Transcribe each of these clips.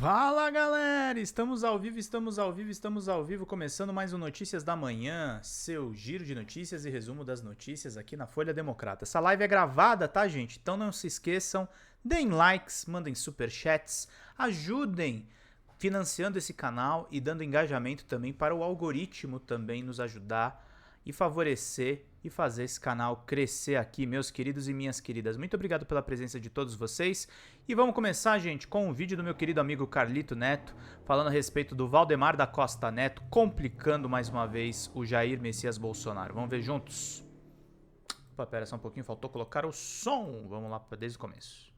Fala galera, estamos ao vivo, começando mais um Notícias da Manhã, seu giro de notícias e resumo das notícias aqui na Folha Democrata. Essa live é gravada, tá gente? Então não se esqueçam, deem likes, mandem superchats, ajudem financiando esse canal e dando engajamento também para o algoritmo também nos ajudar e favorecer e fazer esse canal crescer aqui, meus queridos e minhas queridas. Muito obrigado pela presença de todos vocês. E vamos começar, gente, com um vídeo do meu querido amigo Carlito Neto, falando a respeito do Valdemar da Costa Neto, complicando mais uma vez o Jair Messias Bolsonaro. Vamos ver juntos? Opa, pera só um pouquinho, faltou colocar o som. Vamos lá desde o começo.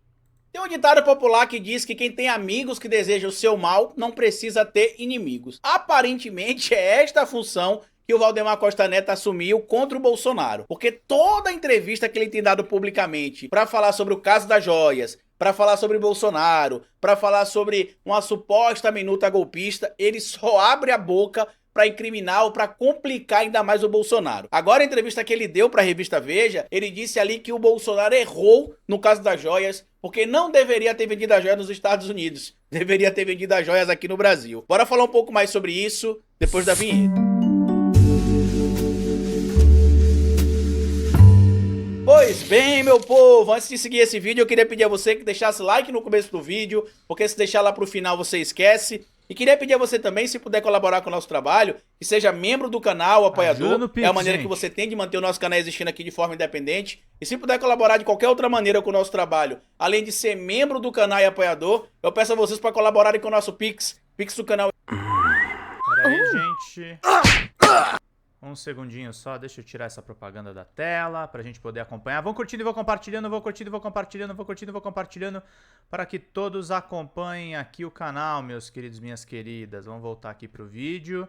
Tem um ditado popular que diz que quem tem amigos que desejam o seu mal não precisa ter inimigos. Aparentemente é esta a função que o Valdemar Costa Neto assumiu contra o Bolsonaro. Porque toda entrevista que ele tem dado publicamente para falar sobre o caso das joias, para falar sobre Bolsonaro, para falar sobre uma suposta minuta golpista, ele só abre a boca para incriminar ou para complicar ainda mais o Bolsonaro. Agora, a entrevista que ele deu para a revista Veja, ele disse ali que o Bolsonaro errou no caso das joias, porque não deveria ter vendido as joias nos Estados Unidos, deveria ter vendido as joias aqui no Brasil. Bora falar um pouco mais sobre isso depois da vinheta. Pois bem, meu povo, antes de seguir esse vídeo, eu queria pedir a você que deixasse like no começo do vídeo, porque se deixar lá pro final você esquece. E queria pedir a você também, se puder colaborar com o nosso trabalho, que seja membro do canal, apoiador. Pix, é a maneira gente. que você tem de manter o nosso canal existindo aqui de forma independente. E se puder colaborar de qualquer outra maneira com o nosso trabalho, além de ser membro do canal e apoiador, eu peço a vocês para colaborarem com o nosso Pix. Pix do canal. Pera aí, gente. Um segundinho só, deixa eu tirar essa propaganda da tela pra gente poder acompanhar. Vão curtindo e vão compartilhando, para que todos acompanhem aqui o canal, meus queridos, minhas queridas. Vamos voltar aqui pro vídeo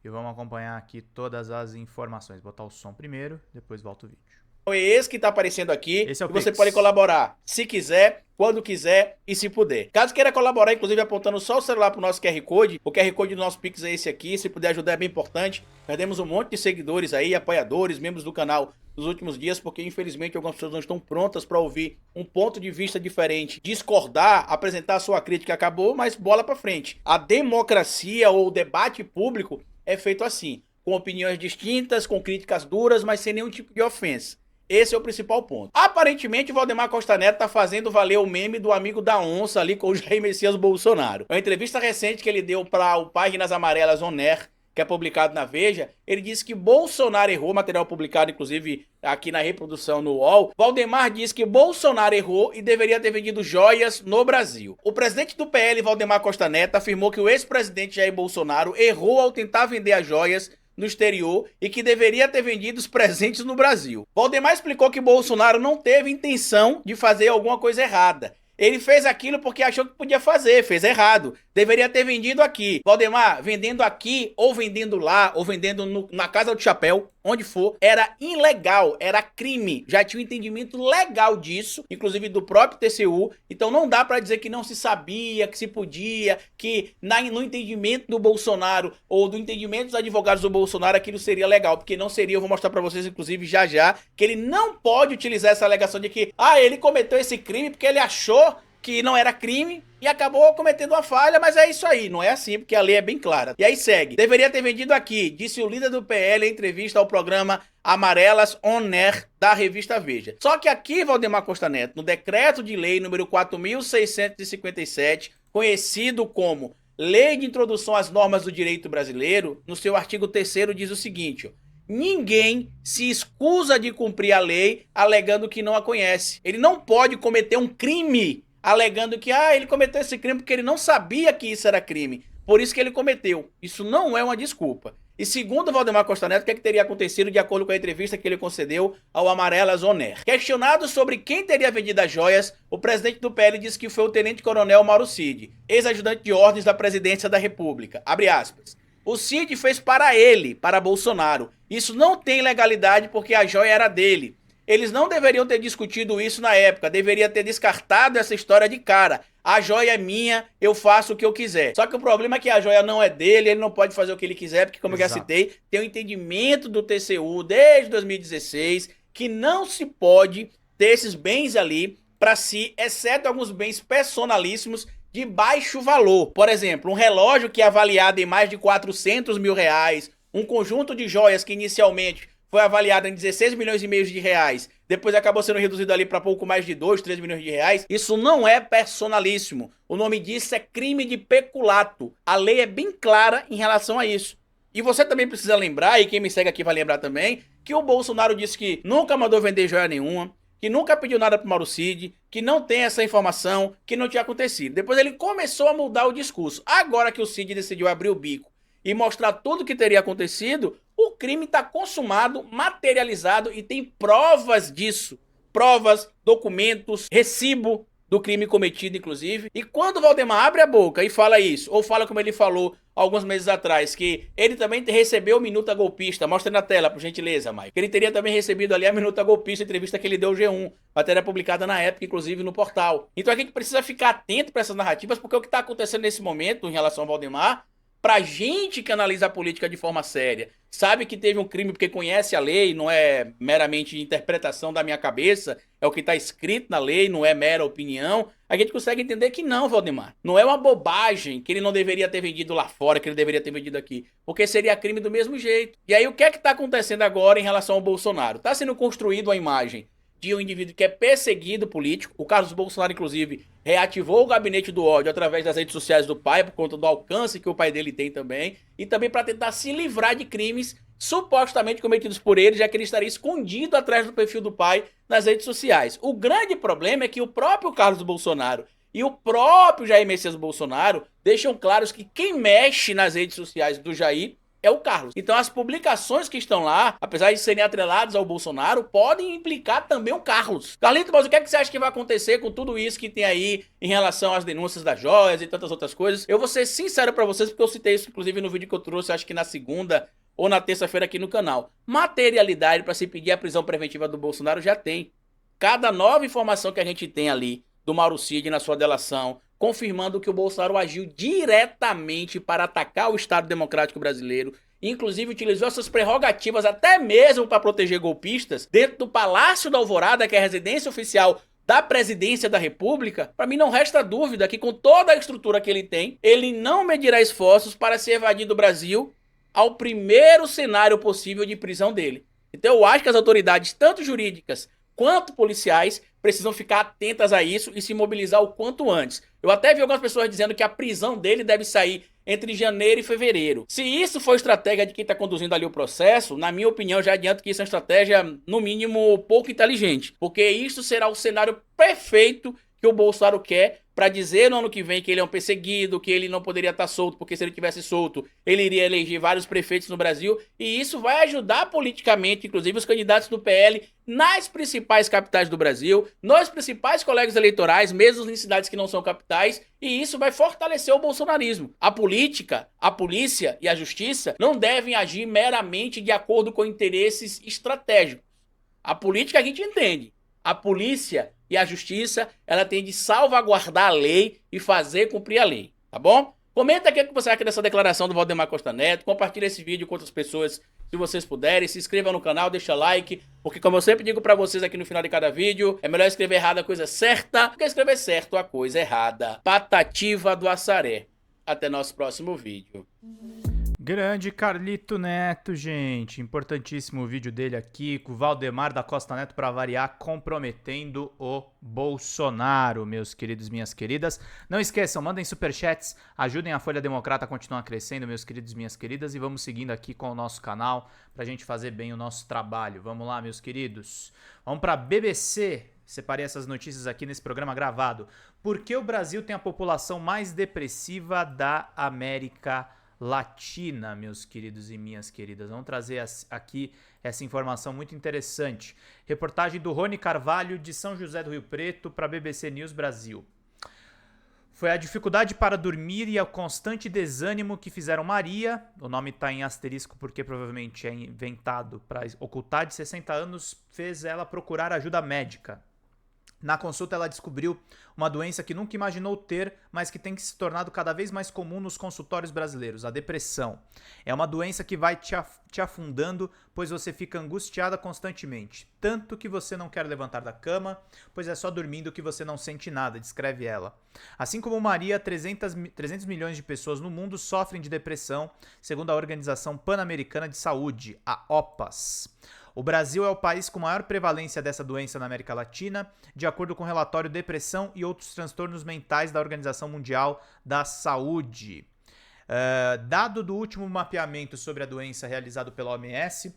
e vamos acompanhar aqui todas as informações. Botar o som primeiro, depois volta o vídeo. É esse que tá aparecendo aqui, Esse é o e você Pix. pode colaborar se quiser, quando quiser e se puder. Caso queira colaborar, inclusive apontando só o celular pro nosso QR Code, o QR Code do nosso Pix é esse aqui, se puder ajudar é bem importante. Perdemos um monte de seguidores aí, apoiadores, membros do canal nos últimos dias, porque infelizmente algumas pessoas não estão prontas para ouvir um ponto de vista diferente, discordar, apresentar a sua crítica, acabou, mas bola pra frente. A democracia ou o debate público é feito assim, com opiniões distintas, com críticas duras, mas sem nenhum tipo de ofensa. Esse é o principal ponto. Aparentemente, o Valdemar Costa Neto tá fazendo valer o meme do amigo da onça ali com o Jair Messias Bolsonaro. Uma entrevista recente que ele deu para o Páginas Amarelas On Air, que é publicado na Veja, ele disse que Bolsonaro errou, material publicado inclusive aqui na reprodução no UOL. Valdemar disse que Bolsonaro errou e deveria ter vendido joias no Brasil. O presidente do PL, Valdemar Costa Neto, afirmou que o ex-presidente Jair Bolsonaro errou ao tentar vender as joias no exterior e que deveria ter vendido os presentes no Brasil. Valdemar explicou que Bolsonaro não teve intenção de fazer alguma coisa errada. Ele fez aquilo porque achou que podia fazer, fez errado. Deveria ter vendido aqui. Valdemar, vendendo aqui, ou vendendo lá, ou vendendo na Casa do Chapéu, onde for, era ilegal, era crime. Já tinha um entendimento legal disso, inclusive do próprio TCU. Então não dá pra dizer que não se sabia, que se podia, que no entendimento do Bolsonaro, ou do entendimento dos advogados do Bolsonaro, aquilo seria legal. Porque não seria, eu vou mostrar pra vocês, inclusive, já, que ele não pode utilizar essa alegação de que, ele cometeu esse crime porque ele achou que não era crime e acabou cometendo uma falha, mas é isso aí, não é assim, porque a lei é bem clara. E aí segue, deveria ter vendido aqui, disse o líder do PL em entrevista ao programa Amarelas On Air da revista Veja. Só que aqui, Valdemar Costa Neto, no decreto de lei número 4.657, conhecido como Lei de Introdução às Normas do Direito Brasileiro, no seu artigo 3º diz o seguinte, ó: ninguém se escusa de cumprir a lei alegando que não a conhece. Ele não pode cometer um crime alegando que ele cometeu esse crime porque ele não sabia que isso era crime. Por isso que ele cometeu. Isso não é uma desculpa. E segundo Valdemar Costa Neto, o que teria acontecido de acordo com a entrevista que ele concedeu ao Amarelas On Air? Questionado sobre quem teria vendido as joias, o presidente do PL disse que foi o tenente-coronel Mauro Cid, ex-ajudante de ordens da presidência da República. Abre aspas. O Cid fez para ele, para Bolsonaro. Isso não tem legalidade porque a joia era dele. Eles não deveriam ter discutido isso na época, deveria ter descartado essa história de cara. A joia é minha, eu faço o que eu quiser. Só que o problema é que a joia não é dele, ele não pode fazer o que ele quiser, porque como eu já citei, tem um entendimento do TCU desde 2016 que não se pode ter esses bens ali para si, exceto alguns bens personalíssimos de baixo valor. Por exemplo, um relógio que é avaliado em mais de 400 mil reais, um conjunto de joias que inicialmente foi avaliado em 16 milhões e meio de reais, depois acabou sendo reduzido ali para pouco mais de 2, 3 milhões de reais. Isso não é personalíssimo. O nome disso é crime de peculato. A lei é bem clara em relação a isso. E você também precisa lembrar, e quem me segue aqui vai lembrar também, que o Bolsonaro disse que nunca mandou vender joia nenhuma, que nunca pediu nada pro Mauro Cid, que não tem essa informação, que não tinha acontecido. Depois ele começou a mudar o discurso. Agora que o Cid decidiu abrir o bico e mostrar tudo o que teria acontecido, o crime está consumado, materializado e tem provas disso. Provas, documentos, recibo do crime cometido, inclusive. E quando o Valdemar abre a boca e fala isso, ou fala como ele falou alguns meses atrás, que ele também recebeu minuta golpista, mostra na tela, por gentileza, Mike. Ele teria também recebido ali a minuta golpista, a entrevista que ele deu ao G1, matéria publicada na época, inclusive no portal. Então a gente precisa ficar atento para essas narrativas, porque o que está acontecendo nesse momento em relação ao Valdemar, pra gente que analisa a política de forma séria, sabe que teve um crime porque conhece a lei, não é meramente interpretação da minha cabeça, é o que está escrito na lei, não é mera opinião, a gente consegue entender que não, Valdemar. Não é uma bobagem que ele não deveria ter vendido lá fora, que ele deveria ter vendido aqui, porque seria crime do mesmo jeito. E aí o que é que está acontecendo agora em relação ao Bolsonaro? Está sendo construído a imagem de um indivíduo que é perseguido político. O Carlos Bolsonaro, inclusive, reativou o gabinete do ódio através das redes sociais do pai, por conta do alcance que o pai dele tem também, e também para tentar se livrar de crimes supostamente cometidos por ele, já que ele estaria escondido atrás do perfil do pai nas redes sociais. O grande problema é que o próprio Carlos Bolsonaro e o próprio Jair Messias Bolsonaro deixam claros que quem mexe nas redes sociais do Jair é o Carlos. Então as publicações que estão lá, apesar de serem atreladas ao Bolsonaro, podem implicar também o Carlos. Carlito, mas o que é que você acha que vai acontecer com tudo isso que tem aí em relação às denúncias das joias e tantas outras coisas? Eu vou ser sincero pra vocês, porque eu citei isso inclusive no vídeo que eu trouxe, acho que na segunda ou na terça-feira aqui no canal. Materialidade para se pedir a prisão preventiva do Bolsonaro já tem. Cada nova informação que a gente tem ali do Mauro Cid na sua delação, confirmando que o Bolsonaro agiu diretamente para atacar o Estado Democrático Brasileiro, inclusive utilizou essas prerrogativas até mesmo para proteger golpistas, dentro do Palácio da Alvorada, que é a residência oficial da Presidência da República. Para mim não resta dúvida que com toda a estrutura que ele tem, ele não medirá esforços para se evadir do Brasil ao primeiro cenário possível de prisão dele. Então eu acho que as autoridades, tanto jurídicas quanto policiais, precisam ficar atentas a isso e se mobilizar o quanto antes. Eu até vi algumas pessoas dizendo que a prisão dele deve sair entre janeiro e fevereiro. Se isso for estratégia de quem está conduzindo ali o processo, na minha opinião, já adianto que isso é uma estratégia, no mínimo, pouco inteligente. Porque isso será o cenário perfeito que o Bolsonaro quer para dizer no ano que vem que ele é um perseguido, que ele não poderia estar solto, porque se ele tivesse solto, ele iria eleger vários prefeitos no Brasil, e isso vai ajudar politicamente, inclusive os candidatos do PL, nas principais capitais do Brasil, nos principais colégios eleitorais, mesmo em cidades que não são capitais, e isso vai fortalecer o bolsonarismo. A política, a polícia e a justiça não devem agir meramente de acordo com interesses estratégicos. A política a gente entende. A polícia e a justiça, ela tem de salvaguardar a lei e fazer cumprir a lei, tá bom? Comenta aqui o que você acha dessa declaração do Valdemar Costa Neto, compartilha esse vídeo com outras pessoas, se vocês puderem, se inscreva no canal, deixa like, porque como eu sempre digo pra vocês aqui no final de cada vídeo, é melhor escrever errado a coisa certa do que escrever certo a coisa errada. Patativa do Assaré. Até nosso próximo vídeo. Grande Carlito Neto, gente. Importantíssimo o vídeo dele aqui com o Valdemar da Costa Neto, para variar, comprometendo o Bolsonaro, meus queridos, minhas queridas. Não esqueçam, mandem superchats, ajudem a Folha Democrata a continuar crescendo, meus queridos, minhas queridas, e vamos seguindo aqui com o nosso canal pra gente fazer bem o nosso trabalho. Vamos lá, meus queridos. Vamos pra BBC. Separei essas notícias aqui nesse programa gravado. Por que o Brasil tem a população mais depressiva da América Latina, meus queridos e minhas queridas? Vamos trazer aqui essa informação muito interessante. Reportagem do Rony Carvalho, de São José do Rio Preto, para a BBC News Brasil. Foi a dificuldade para dormir e o constante desânimo que fizeram Maria, o nome está em asterisco porque provavelmente é inventado para ocultar, de 60 anos, fez ela procurar ajuda médica. Na consulta, ela descobriu uma doença que nunca imaginou ter, mas que tem se tornado cada vez mais comum nos consultórios brasileiros, a depressão. É uma doença que vai te afundando, pois você fica angustiada constantemente, tanto que você não quer levantar da cama, pois é só dormindo que você não sente nada, descreve ela. Assim como Maria, 300 milhões de pessoas no mundo sofrem de depressão, segundo a Organização Pan-Americana de Saúde, a OPAS. O Brasil é o país com maior prevalência dessa doença na América Latina, de acordo com o relatório Depressão e outros transtornos mentais da Organização Mundial da Saúde. Dado do último mapeamento sobre a doença realizado pela OMS,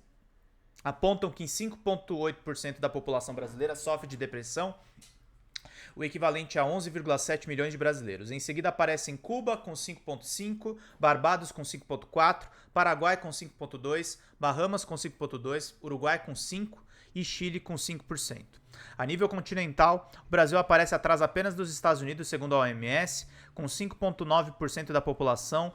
apontam que 5,8% da população brasileira sofre de depressão, o equivalente a 11,7 milhões de brasileiros. Em seguida aparecem Cuba com 5,5, Barbados com 5,4, Paraguai com 5,2, Bahamas com 5,2, Uruguai com 5 e Chile com 5%. A nível continental, o Brasil aparece atrás apenas dos Estados Unidos, segundo a OMS, com 5,9% da população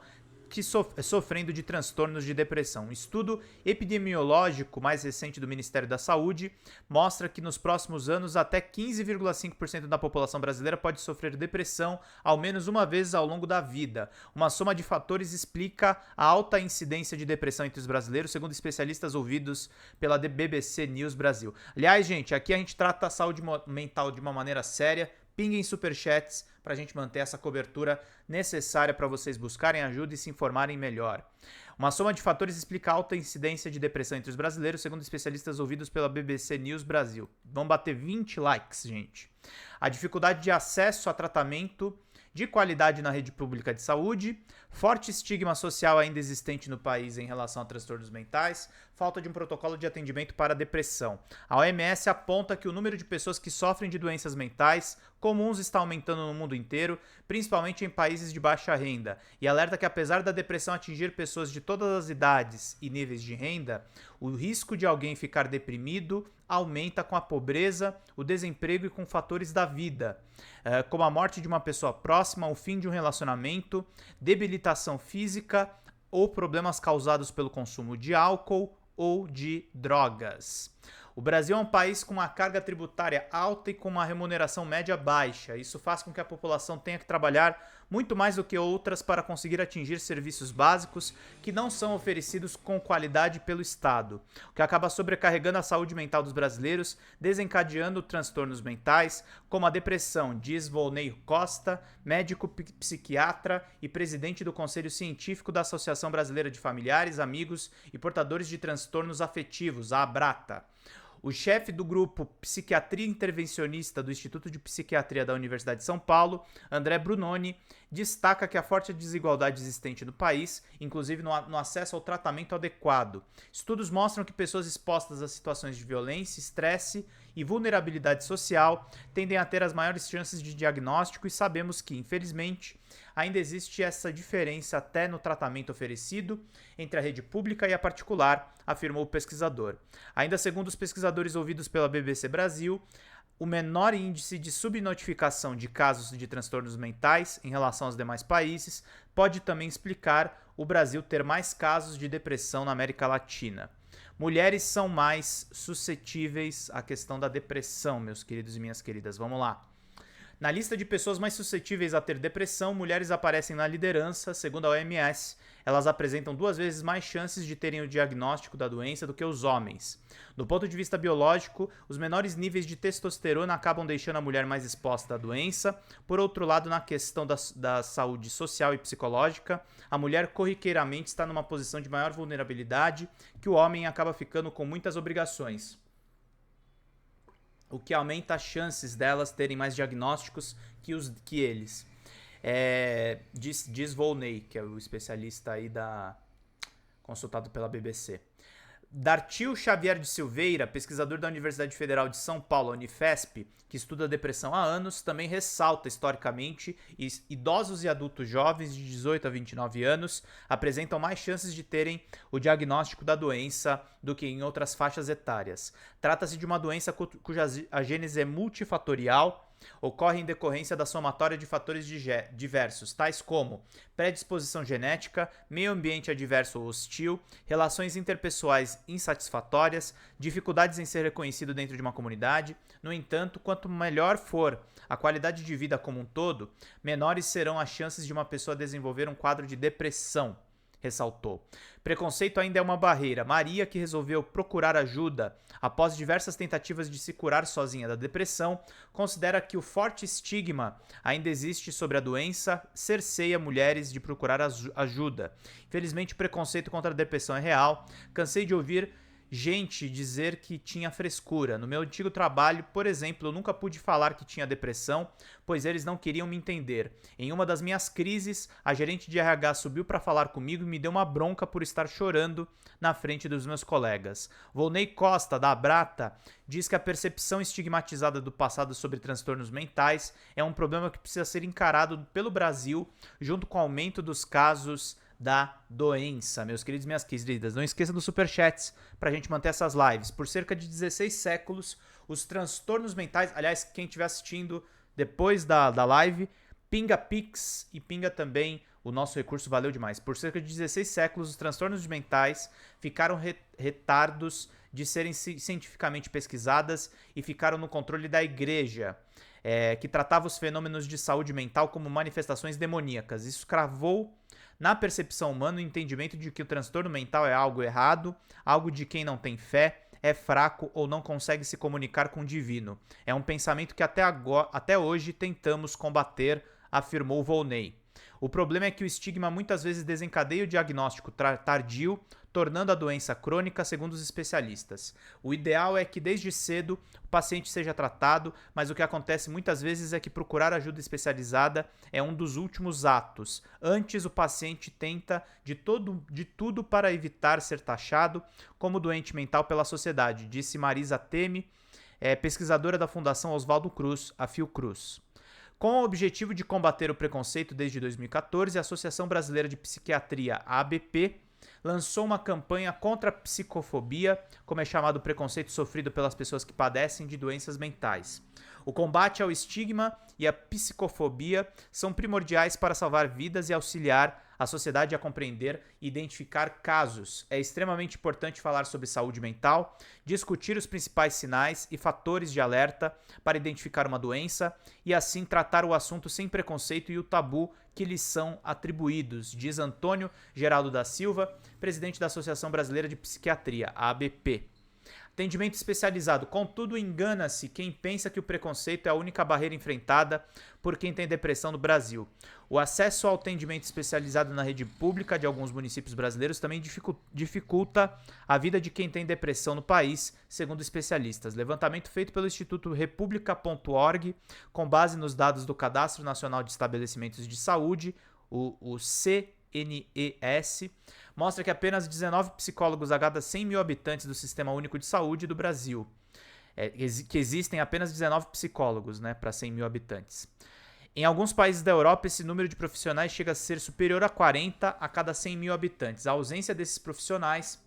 que sofrendo de transtornos de depressão. Um estudo epidemiológico mais recente do Ministério da Saúde mostra que nos próximos anos até 15,5% da população brasileira pode sofrer depressão ao menos uma vez ao longo da vida. Uma soma de fatores explica a alta incidência de depressão entre os brasileiros, segundo especialistas ouvidos pela BBC News Brasil. Aliás, gente, aqui a gente trata a saúde mental de uma maneira séria. Pinguem superchats para a gente manter essa cobertura necessária para vocês buscarem ajuda e se informarem melhor. Uma soma de fatores explica a alta incidência de depressão entre os brasileiros, segundo especialistas ouvidos pela BBC News Brasil. Vamos bater 20 likes, gente. A dificuldade de acesso a tratamento de qualidade na rede pública de saúde, forte estigma social ainda existente no país em relação a transtornos mentais, falta de um protocolo de atendimento para a depressão. A OMS aponta que o número de pessoas que sofrem de doenças mentais comuns está aumentando no mundo inteiro, principalmente em países de baixa renda, e alerta que apesar da depressão atingir pessoas de todas as idades e níveis de renda, o risco de alguém ficar deprimido aumenta com a pobreza, o desemprego e com fatores da vida, como a morte de uma pessoa próxima, o fim de um relacionamento, debilitação física ou problemas causados pelo consumo de álcool ou de drogas. O Brasil é um país com uma carga tributária alta e com uma remuneração média baixa. Isso faz com que a população tenha que trabalhar muito mais do que outras para conseguir atingir serviços básicos que não são oferecidos com qualidade pelo Estado, o que acaba sobrecarregando a saúde mental dos brasileiros, desencadeando transtornos mentais, como a depressão, diz Volney Costa, médico psiquiatra e presidente do Conselho Científico da Associação Brasileira de Familiares, Amigos e Portadores de Transtornos Afetivos, a ABRATA. O chefe do grupo Psiquiatria Intervencionista do Instituto de Psiquiatria da Universidade de São Paulo, André Brunoni, destaca que a forte desigualdade existente no país, inclusive no acesso ao tratamento adequado. Estudos mostram que pessoas expostas a situações de violência, estresse e vulnerabilidade social tendem a ter as maiores chances de diagnóstico e sabemos que, infelizmente, ainda existe essa diferença até no tratamento oferecido entre a rede pública e a particular, afirmou o pesquisador. Ainda segundo os pesquisadores ouvidos pela BBC Brasil, o menor índice de subnotificação de casos de transtornos mentais em relação aos demais países pode também explicar o Brasil ter mais casos de depressão na América Latina. Mulheres são mais suscetíveis à questão da depressão, meus queridos e minhas queridas. Vamos lá. Na lista de pessoas mais suscetíveis a ter depressão, mulheres aparecem na liderança, segundo a OMS. Elas apresentam 2 vezes mais chances de terem o diagnóstico da doença do que os homens. Do ponto de vista biológico, os menores níveis de testosterona acabam deixando a mulher mais exposta à doença. Por outro lado, na questão da saúde social e psicológica, a mulher corriqueiramente está numa posição de maior vulnerabilidade, que o homem acaba ficando com muitas obrigações, o que aumenta as chances delas terem mais diagnósticos que eles. Diz Volney, que é o especialista aí consultado pela BBC. Dartil Xavier de Silveira, pesquisador da Universidade Federal de São Paulo, Unifesp, que estuda a depressão há anos, também ressalta historicamente idosos e adultos jovens de 18 a 29 anos apresentam mais chances de terem o diagnóstico da doença do que em outras faixas etárias. Trata-se de uma doença cuja a gênese é multifatorial, ocorre em decorrência da somatória de fatores diversos, tais como predisposição genética, meio ambiente adverso ou hostil, relações interpessoais insatisfatórias, dificuldades em ser reconhecido dentro de uma comunidade. No entanto, quanto melhor for a qualidade de vida como um todo, menores serão as chances de uma pessoa desenvolver um quadro de depressão, ressaltou. Preconceito ainda é uma barreira. Maria, que resolveu procurar ajuda após diversas tentativas de se curar sozinha da depressão, considera que o forte estigma ainda existe sobre a doença, cerceia mulheres de procurar ajuda. Infelizmente, o preconceito contra a depressão é real. Cansei de ouvir gente dizer que tinha frescura. No meu antigo trabalho, por exemplo, eu nunca pude falar que tinha depressão, pois eles não queriam me entender. Em uma das minhas crises, a gerente de RH subiu para falar comigo e me deu uma bronca por estar chorando na frente dos meus colegas. Volney Costa, da Abrata, diz que a percepção estigmatizada do passado sobre transtornos mentais é um problema que precisa ser encarado pelo Brasil, junto com o aumento dos casos da doença. Meus queridos e minhas queridas, não esqueça dos superchats pra gente manter essas lives. Por cerca de 16 séculos, os transtornos mentais, aliás, quem estiver assistindo depois da live, pinga Pix e pinga também o nosso recurso, valeu demais. Por cerca de 16 séculos, os transtornos mentais ficaram retardos de serem cientificamente pesquisadas e ficaram no controle da igreja, que tratava os fenômenos de saúde mental como manifestações demoníacas. Isso cravou na percepção humana o entendimento de que o transtorno mental é algo errado, algo de quem não tem fé, é fraco ou não consegue se comunicar com o divino. É um pensamento que até hoje tentamos combater, afirmou Volney. O problema é que o estigma muitas vezes desencadeia o diagnóstico tardio, tornando a doença crônica, segundo os especialistas. O ideal é que desde cedo o paciente seja tratado, mas o que acontece muitas vezes é que procurar ajuda especializada é um dos últimos atos. Antes, o paciente tenta de tudo para evitar ser taxado como doente mental pela sociedade, disse Marisa Teme, pesquisadora da Fundação Oswaldo Cruz, a Fiocruz. Com o objetivo de combater o preconceito desde 2014, a Associação Brasileira de Psiquiatria, a ABP, lançou uma campanha contra a psicofobia, como é chamado o preconceito sofrido pelas pessoas que padecem de doenças mentais. O combate ao estigma e à psicofobia são primordiais para salvar vidas e auxiliar a sociedade a compreender e identificar casos. É extremamente importante falar sobre saúde mental, discutir os principais sinais e fatores de alerta para identificar uma doença e assim tratar o assunto sem preconceito e o tabu que lhes são atribuídos, diz Antônio Geraldo da Silva, presidente da Associação Brasileira de Psiquiatria, a ABP. Atendimento especializado. Contudo, engana-se quem pensa que o preconceito é a única barreira enfrentada por quem tem depressão no Brasil. O acesso ao atendimento especializado na rede pública de alguns municípios brasileiros também dificulta a vida de quem tem depressão no país, segundo especialistas. Levantamento feito pelo Instituto República.org, com base nos dados do Cadastro Nacional de Estabelecimentos de Saúde, o CNES, mostra que apenas 19 psicólogos a cada 100 mil habitantes do Sistema Único de Saúde do Brasil. Que existem apenas 19 psicólogos, para 100 mil habitantes. Em alguns países da Europa, esse número de profissionais chega a ser superior a 40 a cada 100 mil habitantes. A ausência desses profissionais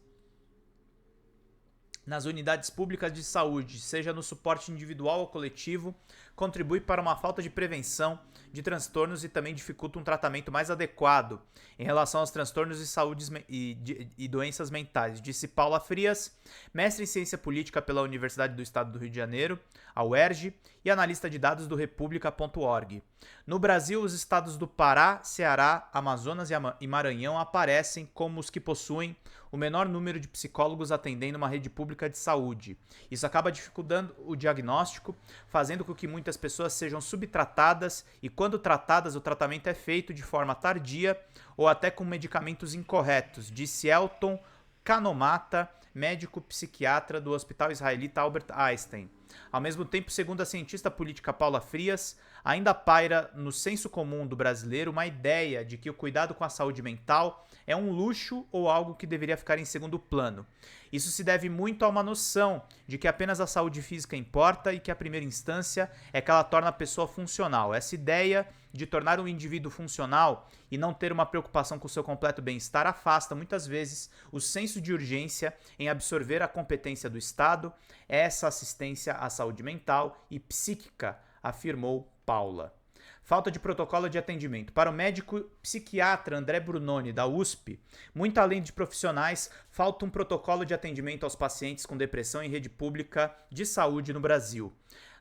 nas unidades públicas de saúde, seja no suporte individual ou coletivo, contribui para uma falta de prevenção de transtornos e também dificulta um tratamento mais adequado em relação aos transtornos de saúde e doenças mentais, disse Paula Frias, mestre em ciência política pela Universidade do Estado do Rio de Janeiro, a UERJ, e analista de dados do República.org. No Brasil, os estados do Pará, Ceará, Amazonas e Maranhão aparecem como os que possuem o menor número de psicólogos atendendo uma rede pública de saúde. Isso acaba dificultando o diagnóstico, fazendo com que muitas pessoas sejam subtratadas e, quando tratadas, o tratamento é feito de forma tardia ou até com medicamentos incorretos, disse Elton Canomata, médico psiquiatra do Hospital Israelita Albert Einstein. Ao mesmo tempo, segundo a cientista política Paula Frias, ainda paira no senso comum do brasileiro uma ideia de que o cuidado com a saúde mental é um luxo ou algo que deveria ficar em segundo plano. Isso se deve muito a uma noção de que apenas a saúde física importa e que a primeira instância é que ela torna a pessoa funcional. Essa ideia de tornar um indivíduo funcional e não ter uma preocupação com o seu completo bem-estar afasta muitas vezes o senso de urgência em absorver a competência do Estado, essa assistência à saúde mental e psíquica afirmou Paula. Falta de protocolo de atendimento. Para o médico psiquiatra André Brunoni, da USP, muito além de profissionais, falta um protocolo de atendimento aos pacientes com depressão em rede pública de saúde no Brasil.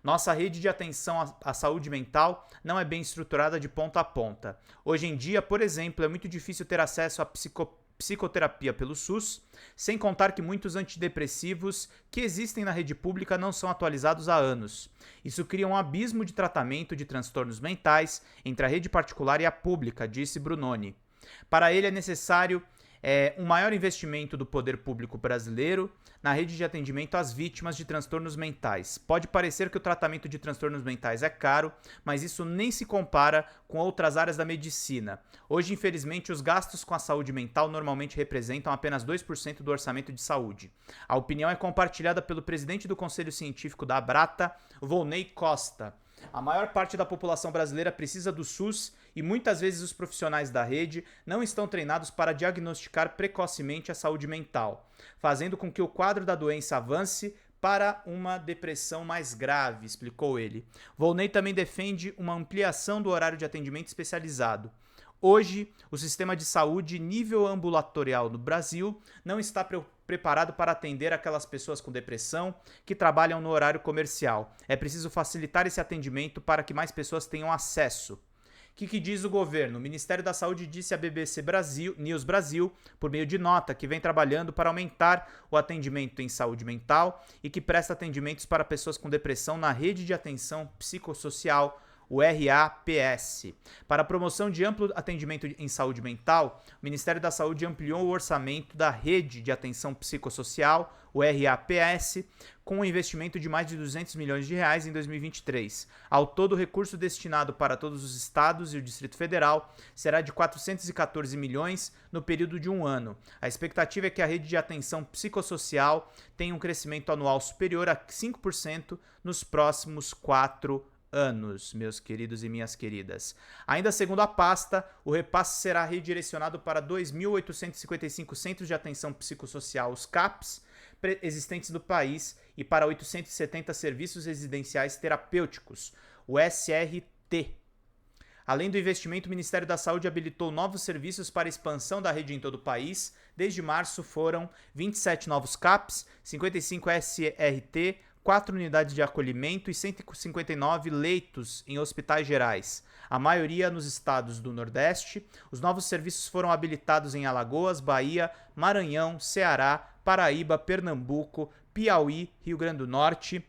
Nossa rede de atenção à saúde mental não é bem estruturada de ponta a ponta. Hoje em dia, por exemplo, é muito difícil ter acesso à psicoterapia pelo SUS, sem contar que muitos antidepressivos que existem na rede pública não são atualizados há anos. Isso cria um abismo de tratamento de transtornos mentais entre a rede particular e a pública, disse Brunoni. Para ele é necessário um maior investimento do poder público brasileiro na rede de atendimento às vítimas de transtornos mentais. Pode parecer que o tratamento de transtornos mentais é caro, mas isso nem se compara com outras áreas da medicina. Hoje, infelizmente, os gastos com a saúde mental normalmente representam apenas 2% do orçamento de saúde. A opinião é compartilhada pelo presidente do Conselho Científico da Abrata, Volney Costa. A maior parte da população brasileira precisa do SUS e muitas vezes os profissionais da rede não estão treinados para diagnosticar precocemente a saúde mental, fazendo com que o quadro da doença avance para uma depressão mais grave, explicou ele. Volney também defende uma ampliação do horário de atendimento especializado. Hoje, o sistema de saúde nível ambulatorial no Brasil não está preparado para atender aquelas pessoas com depressão que trabalham no horário comercial. É preciso facilitar esse atendimento para que mais pessoas tenham acesso. O que diz o governo? O Ministério da Saúde disse à BBC News Brasil, por meio de nota, que vem trabalhando para aumentar o atendimento em saúde mental e que presta atendimentos para pessoas com depressão na rede de atenção psicossocial, o RAPS. Para a promoção de amplo atendimento em saúde mental, o Ministério da Saúde ampliou o orçamento da Rede de Atenção Psicossocial, o RAPS, com um investimento de mais de R$200 milhões em 2023. Ao todo, o recurso destinado para todos os estados e o Distrito Federal será de 414 milhões no período de um ano. A expectativa é que a rede de atenção psicossocial tenha um crescimento anual superior a 5% nos próximos 4 anos, meus queridos e minhas queridas. Ainda segundo a pasta, o repasse será redirecionado para 2.855 centros de atenção psicossocial, os CAPs, existentes no país e para 870 serviços residenciais terapêuticos, o SRT. Além do investimento, o Ministério da Saúde habilitou novos serviços para expansão da rede em todo o país. Desde março foram 27 novos CAPs, 55 SRT, 4 unidades de acolhimento e 159 leitos em hospitais gerais, a maioria nos estados do Nordeste. Os novos serviços foram habilitados em Alagoas, Bahia, Maranhão, Ceará, Paraíba, Pernambuco, Piauí, Rio Grande do Norte,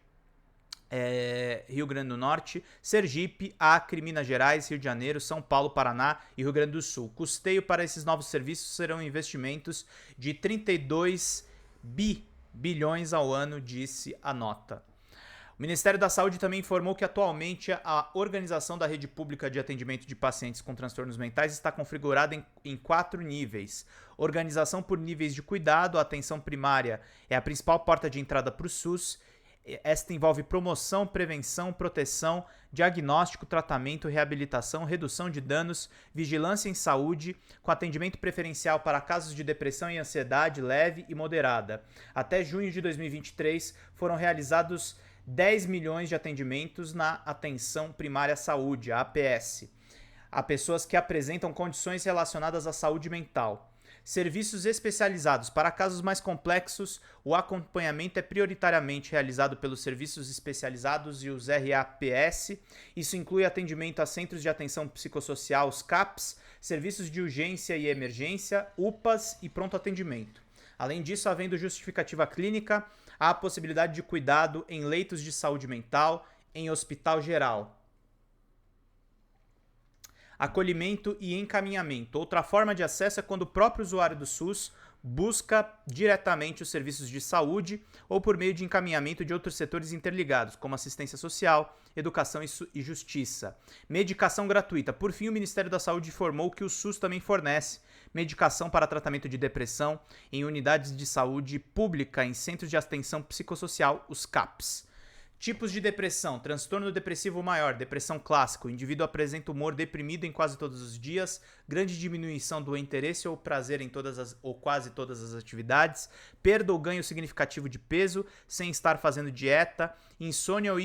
Sergipe, Acre, Minas Gerais, Rio de Janeiro, São Paulo, Paraná e Rio Grande do Sul. Custeio para esses novos serviços serão investimentos de 32 bilhões ao ano, disse a nota. O Ministério da Saúde também informou que atualmente a organização da rede pública de atendimento de pacientes com transtornos mentais está configurada em 4 níveis. Organização por níveis de cuidado, a atenção primária é a principal porta de entrada para o SUS. Esta envolve promoção, prevenção, proteção, diagnóstico, tratamento, reabilitação, redução de danos, vigilância em saúde, com atendimento preferencial para casos de depressão e ansiedade leve e moderada. Até junho de 2023, foram realizados 10 milhões de atendimentos na Atenção Primária à Saúde, a APS, a pessoas que apresentam condições relacionadas à saúde mental. Serviços especializados. Para casos mais complexos, o acompanhamento é prioritariamente realizado pelos serviços especializados e os RAPS. Isso inclui atendimento a centros de atenção psicossocial, os CAPs, serviços de urgência e emergência, UPAs e pronto atendimento. Além disso, havendo justificativa clínica, há a possibilidade de cuidado em leitos de saúde mental, em hospital geral. Acolhimento e encaminhamento. Outra forma de acesso é quando o próprio usuário do SUS busca diretamente os serviços de saúde ou por meio de encaminhamento de outros setores interligados, como assistência social, educação e justiça. Medicação gratuita. Por fim, o Ministério da Saúde informou que o SUS também fornece medicação para tratamento de depressão em unidades de saúde pública em centros de atenção psicossocial, os CAPs. Tipos de depressão: transtorno depressivo maior, depressão clássico. O indivíduo apresenta humor deprimido em quase todos os dias, grande diminuição do interesse ou prazer em todas ou quase todas as atividades, perda ou ganho significativo de peso sem estar fazendo dieta, insônia ou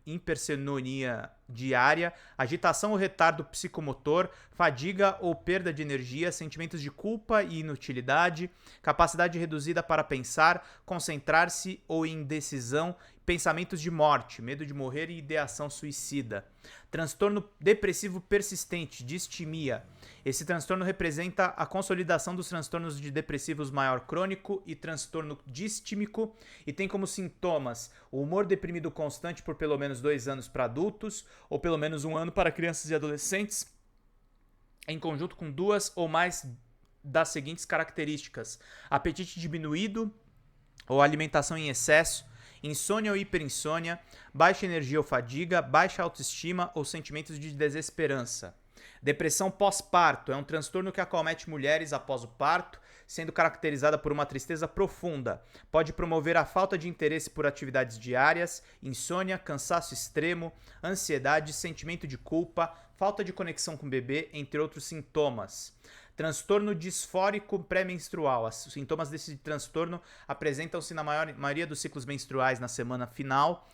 hipersenonia diária, agitação ou retardo psicomotor, fadiga ou perda de energia, sentimentos de culpa e inutilidade, capacidade reduzida para pensar, concentrar-se ou indecisão, pensamentos de morte, medo de morrer e ideação suicida. Transtorno depressivo persistente, distimia. Esse transtorno representa a consolidação dos transtornos de depressivos maior crônico e transtorno distímico e tem como sintomas o humor deprimido constante por pelo menos 2 anos para adultos ou pelo menos 1 ano para crianças e adolescentes, em conjunto com 2 ou mais das seguintes características: apetite diminuído ou alimentação em excesso, insônia ou hiperinsônia, baixa energia ou fadiga, baixa autoestima ou sentimentos de desesperança. Depressão pós-parto é um transtorno que acomete mulheres após o parto, sendo caracterizada por uma tristeza profunda. Pode promover a falta de interesse por atividades diárias, insônia, cansaço extremo, ansiedade, sentimento de culpa, falta de conexão com o bebê, entre outros sintomas. Transtorno disfórico pré-menstrual. Os sintomas desse transtorno apresentam-se na maioria dos ciclos menstruais na semana final,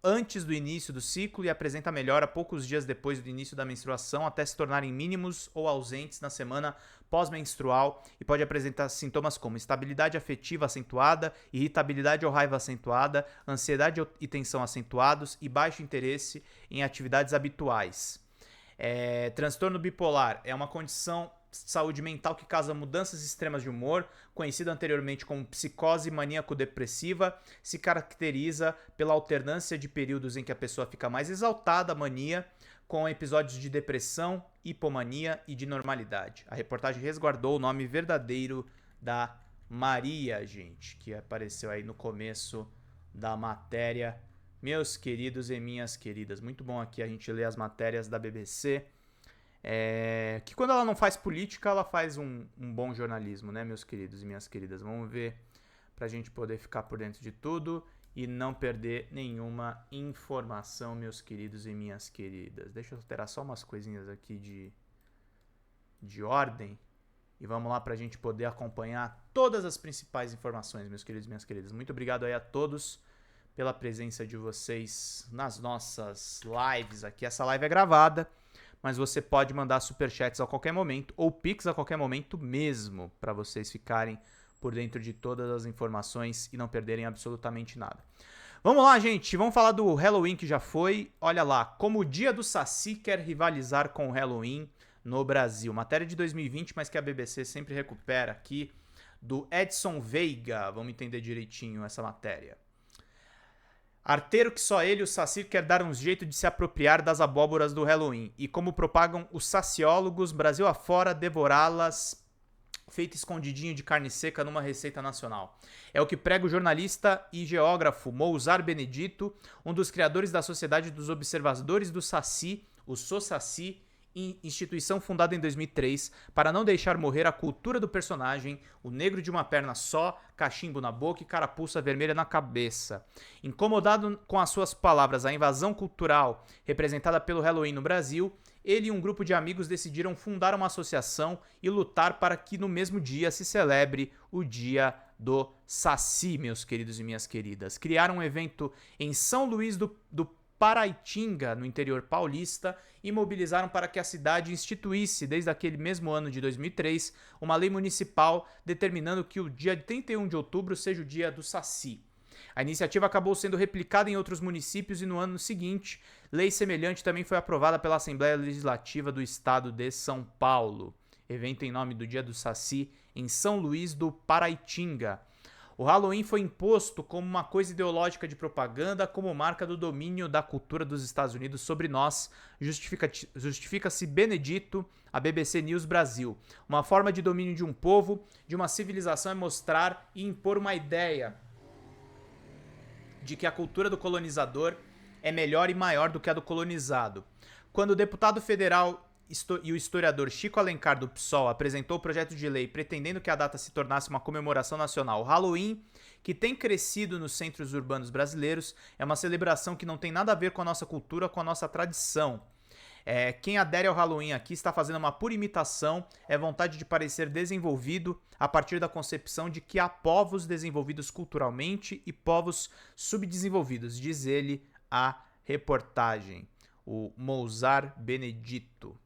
antes do início do ciclo, e apresenta melhora poucos dias depois do início da menstruação, até se tornarem mínimos ou ausentes na semana pós-menstrual, e pode apresentar sintomas como instabilidade afetiva acentuada, irritabilidade ou raiva acentuada, ansiedade e tensão acentuados e baixo interesse em atividades habituais. Transtorno bipolar é uma condição de saúde mental que causa mudanças extremas de humor, conhecida anteriormente como psicose maníaco-depressiva, se caracteriza pela alternância de períodos em que a pessoa fica mais exaltada, mania, com episódios de depressão, hipomania e de normalidade. A reportagem resguardou o nome verdadeiro da Maria, gente, que apareceu aí no começo da matéria. Meus queridos e minhas queridas, muito bom aqui a gente ler as matérias da BBC, que quando ela não faz política, ela faz um bom jornalismo, né, meus queridos e minhas queridas? Vamos ver, pra gente poder ficar por dentro de tudo e não perder nenhuma informação, meus queridos e minhas queridas. Deixa eu alterar só umas coisinhas aqui de ordem e vamos lá pra gente poder acompanhar todas as principais informações, meus queridos e minhas queridas. Muito obrigado aí a todos pela presença de vocês nas nossas lives aqui. Essa live é gravada, mas você pode mandar superchats a qualquer momento, ou pix a qualquer momento mesmo, para vocês ficarem por dentro de todas as informações e não perderem absolutamente nada. Vamos lá, gente, vamos falar do Halloween que já foi. Olha lá, como o Dia do Saci quer rivalizar com o Halloween no Brasil. Matéria de 2020, mas que a BBC sempre recupera aqui, do Edson Veiga. Vamos entender direitinho essa matéria. Arteiro que só ele, o Saci, quer dar um jeito de se apropriar das abóboras do Halloween. E como propagam os saciólogos, Brasil afora, devorá-las feito escondidinho de carne seca numa receita nacional. É o que prega o jornalista e geógrafo Mouzar Benedito, um dos criadores da Sociedade dos Observadores do Saci, o SOSACI, instituição fundada em 2003 para não deixar morrer a cultura do personagem, o negro de uma perna só, cachimbo na boca e carapuça vermelha na cabeça. Incomodado com as suas palavras a invasão cultural representada pelo Halloween no Brasil, ele e um grupo de amigos decidiram fundar uma associação e lutar para que no mesmo dia se celebre o Dia do Saci, meus queridos e minhas queridas. Criaram um evento em São Luís do Paraitinga, no interior paulista, e mobilizaram para que a cidade instituísse, desde aquele mesmo ano de 2003, uma lei municipal determinando que o dia 31 de outubro seja o Dia do Saci. A iniciativa acabou sendo replicada em outros municípios e no ano seguinte, lei semelhante também foi aprovada pela Assembleia Legislativa do Estado de São Paulo. Evento em nome do Dia do Saci em São Luís do Paraitinga. O Halloween foi imposto como uma coisa ideológica de propaganda, como marca do domínio da cultura dos Estados Unidos sobre nós, justifica-se Benedito, a BBC News Brasil. Uma forma de domínio de um povo, de uma civilização é mostrar e impor uma ideia de que a cultura do colonizador é melhor e maior do que a do colonizado. Quando o deputado federal e o historiador Chico Alencar do PSOL apresentou o projeto de lei pretendendo que a data se tornasse uma comemoração nacional, o Halloween, que tem crescido nos centros urbanos brasileiros, é uma celebração que não tem nada a ver com a nossa cultura, com a nossa tradição. Quem adere ao Halloween aqui está fazendo uma pura imitação, é vontade de parecer desenvolvido a partir da concepção de que há povos desenvolvidos culturalmente e povos subdesenvolvidos, diz ele a reportagem, o Mousar Benedito.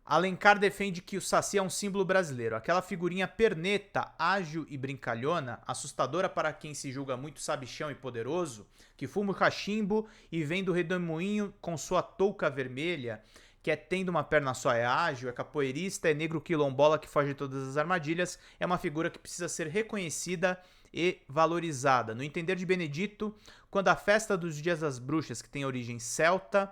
Alencar defende que o Saci é um símbolo brasileiro, aquela figurinha perneta, ágil e brincalhona, assustadora para quem se julga muito sabichão e poderoso, que fuma o cachimbo e vem do redemoinho com sua touca vermelha, que tendo uma perna só é ágil, é capoeirista, é negro quilombola que foge de todas as armadilhas, é uma figura que precisa ser reconhecida e valorizada. No entender de Benedito, quando a festa dos Dias das Bruxas, que tem origem celta,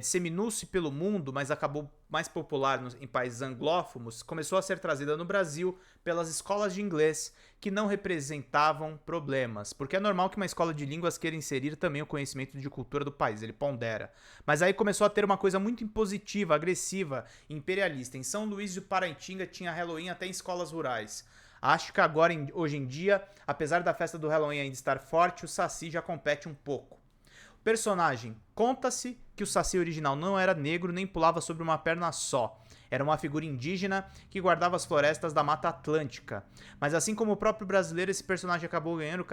disseminou-se pelo mundo, mas acabou mais popular em países anglófonos, começou a ser trazida no Brasil pelas escolas de inglês, que não representavam problemas, porque é normal que uma escola de línguas queira inserir também o conhecimento de cultura do país, ele pondera. Mas aí começou a ter uma coisa muito impositiva, agressiva, imperialista. Em São Luís de Paraitinga tinha Halloween até em escolas rurais. Acho que agora, hoje em dia, apesar da festa do Halloween ainda estar forte, o Saci já compete um pouco. Personagem. Conta-se que o Saci original não era negro nem pulava sobre uma perna só. Era uma figura indígena que guardava as florestas da Mata Atlântica. Mas assim como o próprio brasileiro, esse personagem acabou ganhando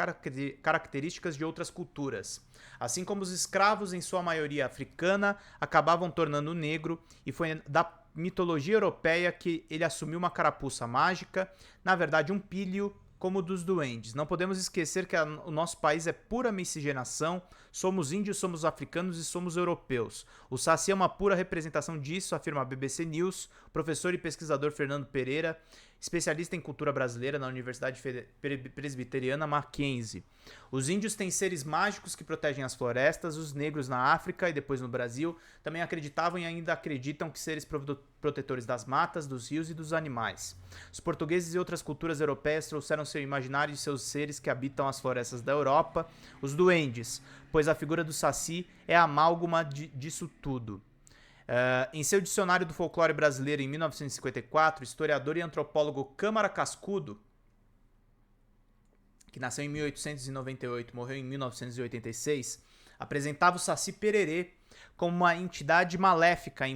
características de outras culturas. Assim como os escravos, em sua maioria africana, acabavam tornando negro, e foi da mitologia europeia que ele assumiu uma carapuça mágica, na verdade um píleo, como o dos duendes. Não podemos esquecer que o nosso país é pura miscigenação, somos índios, somos africanos e somos europeus. O Saci é uma pura representação disso, afirma a BBC News, professor e pesquisador Fernando Pereira, especialista em cultura brasileira na Universidade Presbiteriana Mackenzie. Os índios têm seres mágicos que protegem as florestas, os negros na África e depois no Brasil também acreditavam e ainda acreditam que seres protetores das matas, dos rios e dos animais. Os portugueses e outras culturas europeias trouxeram seu imaginário de seus seres que habitam as florestas da Europa, os duendes, pois a figura do Saci é a amálgama disso tudo. Em seu dicionário do folclore brasileiro em 1954, o historiador e antropólogo Câmara Cascudo, que nasceu em 1898 e morreu em 1986, apresentava o Saci Pererê como uma entidade maléfica em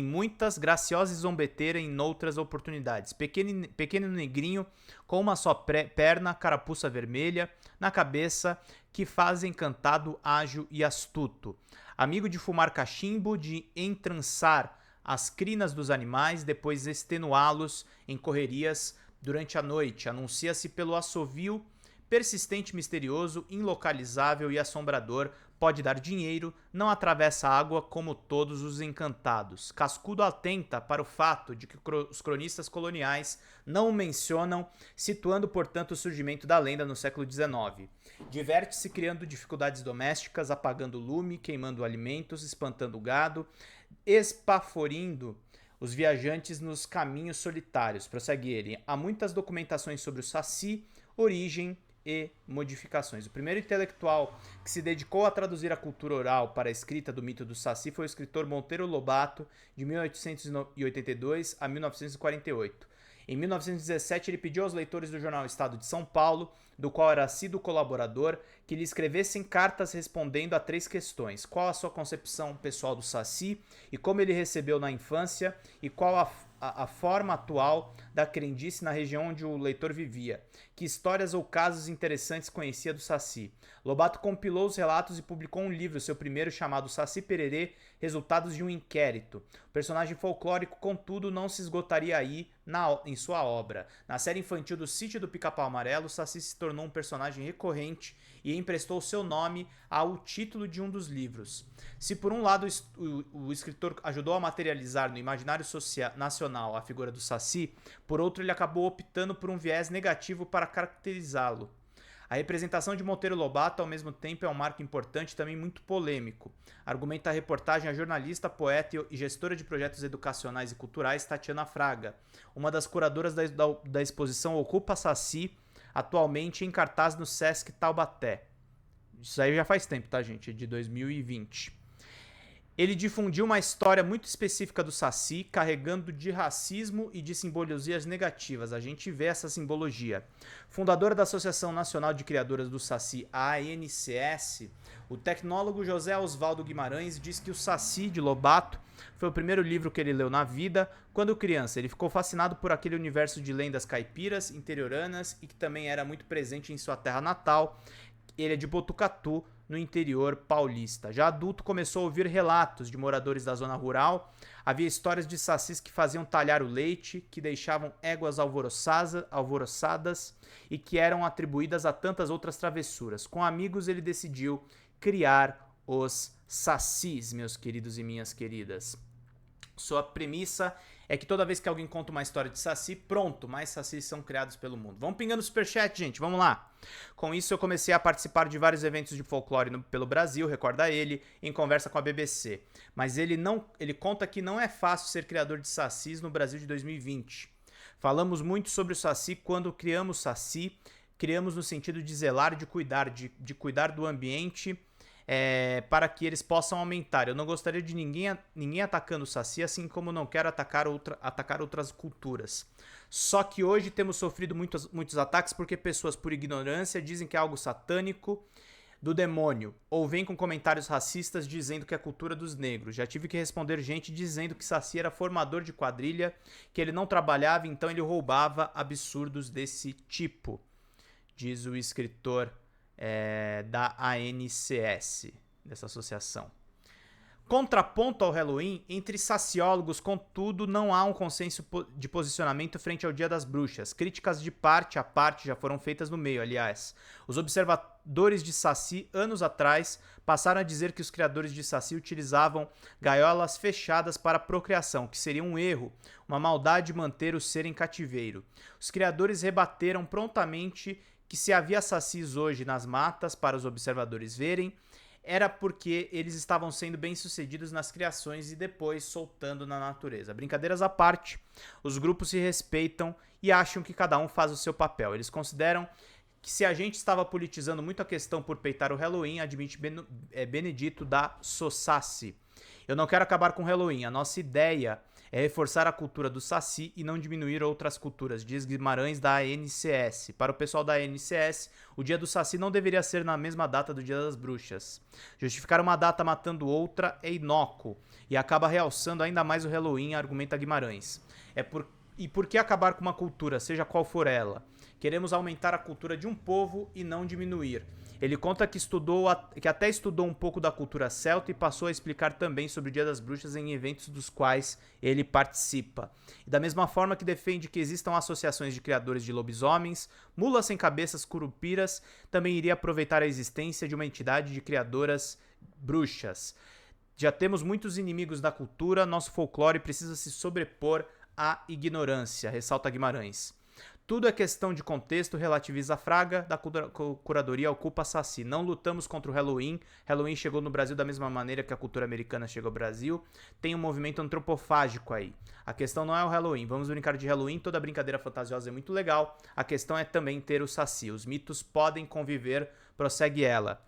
muitas, graciosa e zombeteira em outras oportunidades. Pequeno negrinho com uma só perna, carapuça vermelha na cabeça, que faz encantado, ágil e astuto. Amigo de fumar cachimbo, de entrançar as crinas dos animais, depois extenuá-los em correrias durante a noite. Anuncia-se pelo assovio persistente, misterioso, ilocalizável e assombrador, pode dar dinheiro, não atravessa a água como todos os encantados. Cascudo atenta para o fato de que os cronistas coloniais não o mencionam, situando, portanto, o surgimento da lenda no século XIX. Diverte-se criando dificuldades domésticas, apagando o lume, queimando alimentos, espantando o gado, espaforindo os viajantes nos caminhos solitários. Prossegue ele. Há muitas documentações sobre o Saci, origem e modificações. O primeiro intelectual que se dedicou a traduzir a cultura oral para a escrita do mito do Saci foi o escritor Monteiro Lobato, de 1882 a 1948. Em 1917, ele pediu aos leitores do jornal Estado de São Paulo, do qual era assíduo colaborador, que lhe escrevessem cartas respondendo a 3 questões. Qual a sua concepção pessoal do Saci e como ele recebeu na infância, e qual a forma atual da crendice na região onde o leitor vivia. Que histórias ou casos interessantes conhecia do Saci. Lobato compilou os relatos e publicou um livro, seu primeiro, chamado Saci Pererê, Resultados de um Inquérito. O personagem folclórico, contudo, não se esgotaria aí em sua obra. Na série infantil do Sítio do Pica-Pau Amarelo, o Saci se tornou um personagem recorrente e emprestou seu nome ao título de um dos livros. Se por um lado o escritor ajudou a materializar no imaginário nacional a figura do Saci, por outro ele acabou optando por um viés negativo para caracterizá-lo. A representação de Monteiro Lobato, ao mesmo tempo, é um marco importante e também muito polêmico. Argumenta a reportagem a jornalista, poeta e gestora de projetos educacionais e culturais Tatiana Fraga. Uma das curadoras da exposição Ocupa Saci, atualmente em cartaz no Sesc Taubaté. Isso aí já faz tempo, tá, gente? É de 2020. Ele difundiu uma história muito específica do Saci, carregando de racismo e de simbologias negativas. A gente vê essa simbologia. Fundadora da Associação Nacional de Criadoras do Saci, a ANCS, o tecnólogo José Oswaldo Guimarães diz que o Saci de Lobato foi o primeiro livro que ele leu na vida. Quando criança, ele ficou fascinado por aquele universo de lendas caipiras, interioranas e que também era muito presente em sua terra natal. Ele é de Botucatu, no interior paulista. Já adulto, começou a ouvir relatos de moradores da zona rural. Havia histórias de sacis que faziam talhar o leite, que deixavam éguas alvoroçadas e que eram atribuídas a tantas outras travessuras. Com amigos, ele decidiu criar os sacis, meus queridos e minhas queridas. Sua premissa é que toda vez que alguém conta uma história de saci, pronto, mais sacis são criados pelo mundo. Vamos pingando superchat, gente, vamos lá. Com isso eu comecei a participar de vários eventos de folclore pelo Brasil, recorda ele, em conversa com a BBC. Mas ele conta que não é fácil ser criador de sacis no Brasil de 2020. Falamos muito sobre o saci quando criamos saci, criamos no sentido de zelar, de cuidar do ambiente, para que eles possam aumentar. Eu não gostaria de ninguém atacando o Saci, assim como não quero atacar outras culturas. Só que hoje temos sofrido muitos ataques porque pessoas, por ignorância, dizem que é algo satânico, do demônio, ou vêm com comentários racistas dizendo que é cultura dos negros. Já tive que responder gente dizendo que Saci era formador de quadrilha, que ele não trabalhava, então ele roubava. Absurdos desse tipo, diz o escritor da ANCS, dessa associação. Contraponto ao Halloween, entre saciólogos, contudo, não há um consenso de posicionamento frente ao Dia das Bruxas. Críticas de parte a parte já foram feitas no meio, aliás. Os observadores de Saci, anos atrás, passaram a dizer que os criadores de Saci utilizavam gaiolas fechadas para a procriação, que seria um erro, uma maldade manter o ser em cativeiro. Os criadores rebateram prontamente que se havia sacis hoje nas matas para os observadores verem, era porque eles estavam sendo bem-sucedidos nas criações e depois soltando na natureza. Brincadeiras à parte, os grupos se respeitam e acham que cada um faz o seu papel. Eles consideram que se a gente estava politizando muito a questão por peitar o Halloween, admite Benedito da Sossaci. Eu não quero acabar com o Halloween, a nossa ideia é reforçar a cultura do Saci e não diminuir outras culturas, diz Guimarães da ANCS. Para o pessoal da ANCS, o dia do Saci não deveria ser na mesma data do Dia das Bruxas. Justificar uma data matando outra é inócuo e acaba realçando ainda mais o Halloween, argumenta Guimarães. E por que acabar com uma cultura, seja qual for ela? Queremos aumentar a cultura de um povo e não diminuir. Ele conta que até estudou um pouco da cultura celta e passou a explicar também sobre o Dia das Bruxas em eventos dos quais ele participa. E da mesma forma que defende que existam associações de criadores de lobisomens, mulas sem cabeças, curupiras, também iria aproveitar a existência de uma entidade de criadoras bruxas. Já temos muitos inimigos da cultura, nosso folclore precisa se sobrepor à ignorância, ressalta Guimarães. Tudo é questão de contexto, relativiza a Fraga, da curadoria ocupa Saci. Não lutamos contra o Halloween. Halloween chegou no Brasil da mesma maneira que a cultura americana chegou ao Brasil. Tem um movimento antropofágico aí. A questão não é o Halloween. Vamos brincar de Halloween, toda brincadeira fantasiosa é muito legal. A questão é também ter o Saci. Os mitos podem conviver, prossegue ela.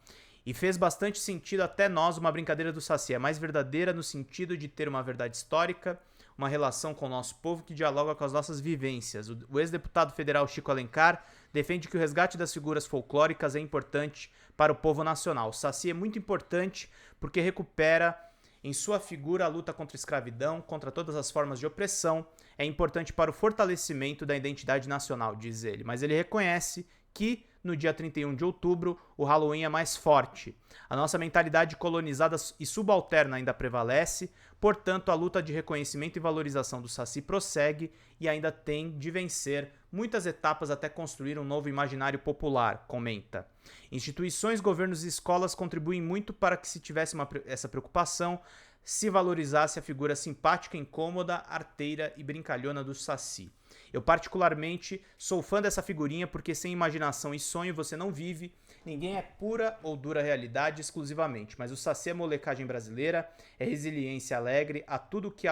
E fez bastante sentido até nós uma brincadeira do Saci. É mais verdadeira no sentido de ter uma verdade histórica, uma relação com o nosso povo que dialoga com as nossas vivências. O ex-deputado federal Chico Alencar defende que o resgate das figuras folclóricas é importante para o povo nacional. O Saci é muito importante porque recupera em sua figura a luta contra a escravidão, contra todas as formas de opressão. É importante para o fortalecimento da identidade nacional, diz ele. Mas ele reconhece que no dia 31 de outubro o Halloween é mais forte. A nossa mentalidade colonizada e subalterna ainda prevalece, portanto a luta de reconhecimento e valorização do Saci prossegue e ainda tem de vencer muitas etapas até construir um novo imaginário popular, comenta. Instituições, governos e escolas contribuem muito para que se tivesse essa preocupação, se valorizasse a figura simpática, incômoda, arteira e brincalhona do Saci. Eu particularmente sou fã dessa figurinha porque sem imaginação e sonho você não vive, ninguém é pura ou dura realidade exclusivamente, mas o Saci é molecagem brasileira, é resiliência alegre, a tudo que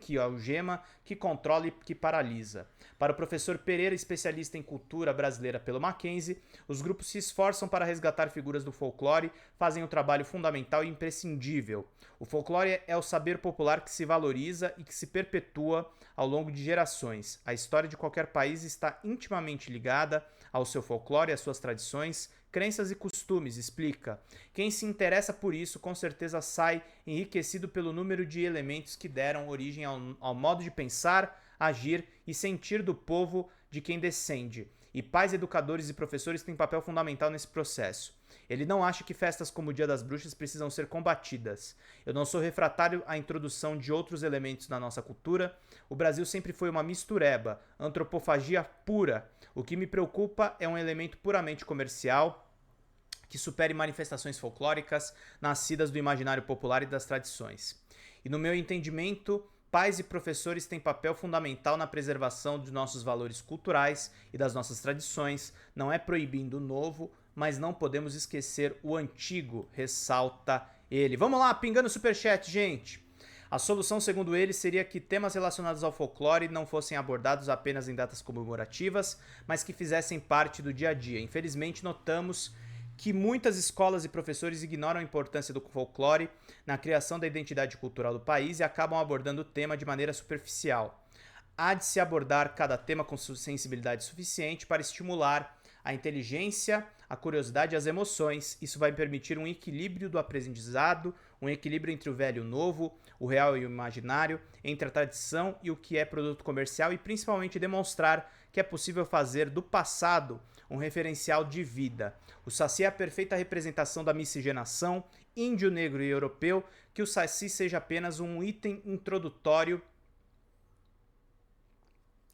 que algema, que controla e que paralisa. Para o professor Pereira, especialista em cultura brasileira pelo Mackenzie, os grupos se esforçam para resgatar figuras do folclore, fazem um trabalho fundamental e imprescindível. O folclore é o saber popular que se valoriza e que se perpetua ao longo de gerações. A história de qualquer país está intimamente ligada ao seu folclore, às suas tradições, crenças e costumes, explica. Quem se interessa por isso, com certeza sai enriquecido pelo número de elementos que deram origem ao modo de pensar, agir e sentir do povo de quem descende. E pais, educadores e professores têm papel fundamental nesse processo. Ele não acha que festas como o Dia das Bruxas precisam ser combatidas. Eu não sou refratário à introdução de outros elementos na nossa cultura. O Brasil sempre foi uma mistureba, antropofagia pura. O que me preocupa é um elemento puramente comercial que supere manifestações folclóricas nascidas do imaginário popular e das tradições. E no meu entendimento, pais e professores têm papel fundamental na preservação dos nossos valores culturais e das nossas tradições. Não é proibindo o novo, mas não podemos esquecer o antigo, ressalta ele. Vamos lá, pingando o superchat, gente. A solução, segundo ele, seria que temas relacionados ao folclore não fossem abordados apenas em datas comemorativas, mas que fizessem parte do dia a dia. Infelizmente, notamos que muitas escolas e professores ignoram a importância do folclore na criação da identidade cultural do país e acabam abordando o tema de maneira superficial. Há de se abordar cada tema com sensibilidade suficiente para estimular a inteligência, a curiosidade e as emoções. Isso vai permitir um equilíbrio do aprendizado, um equilíbrio entre o velho e o novo, o real e o imaginário, entre a tradição e o que é produto comercial e principalmente demonstrar que é possível fazer do passado um referencial de vida. O Saci é a perfeita representação da miscigenação índio, negro e europeu, que o Saci seja apenas um item introdutório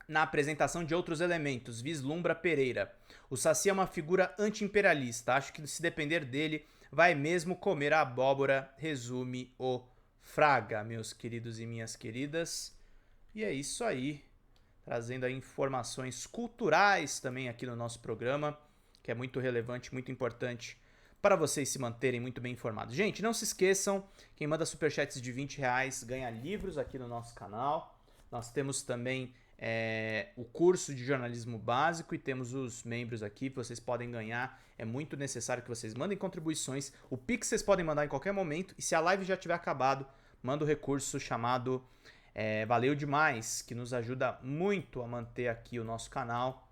na apresentação de outros elementos, vislumbra Pereira. O Saci é uma figura anti-imperialista, acho que se depender dele, vai mesmo comer a abóbora, resume o Fraga, meus queridos e minhas queridas. E é isso aí, trazendo aí informações culturais também aqui no nosso programa, que é muito relevante, muito importante para vocês se manterem muito bem informados. Gente, não se esqueçam, quem manda superchats de R$20 ganha livros aqui no nosso canal. Nós temos também o curso de jornalismo básico e temos os membros aqui que vocês podem ganhar. É muito necessário que vocês mandem contribuições. O Pix vocês podem mandar em qualquer momento. E se a live já tiver acabado, manda o recurso chamado Valeu Demais, que nos ajuda muito a manter aqui o nosso canal.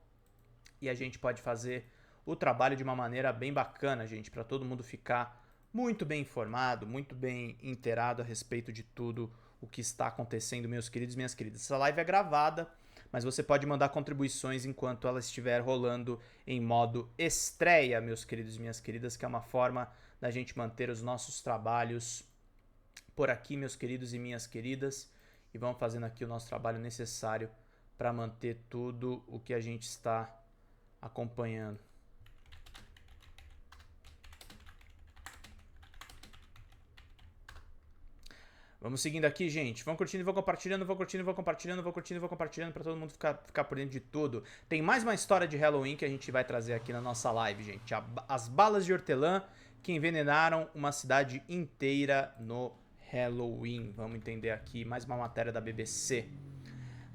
E a gente pode fazer o trabalho de uma maneira bem bacana, gente, para todo mundo ficar muito bem informado, muito bem inteirado a respeito de tudo o que está acontecendo, meus queridos e minhas queridas. Essa live é gravada, mas você pode mandar contribuições enquanto ela estiver rolando em modo estreia, meus queridos e minhas queridas, que é uma forma da gente manter os nossos trabalhos por aqui, meus queridos e minhas queridas, e vamos fazendo aqui o nosso trabalho necessário para manter tudo o que a gente está acompanhando. Vamos seguindo aqui, gente. Vão curtindo e vão compartilhando, vão curtindo e vão compartilhando, vão curtindo e vão compartilhando para todo mundo ficar por dentro de tudo. Tem mais uma história de Halloween que a gente vai trazer aqui na nossa live, gente. As balas de hortelã que envenenaram uma cidade inteira no Halloween. Vamos entender aqui mais uma matéria da BBC.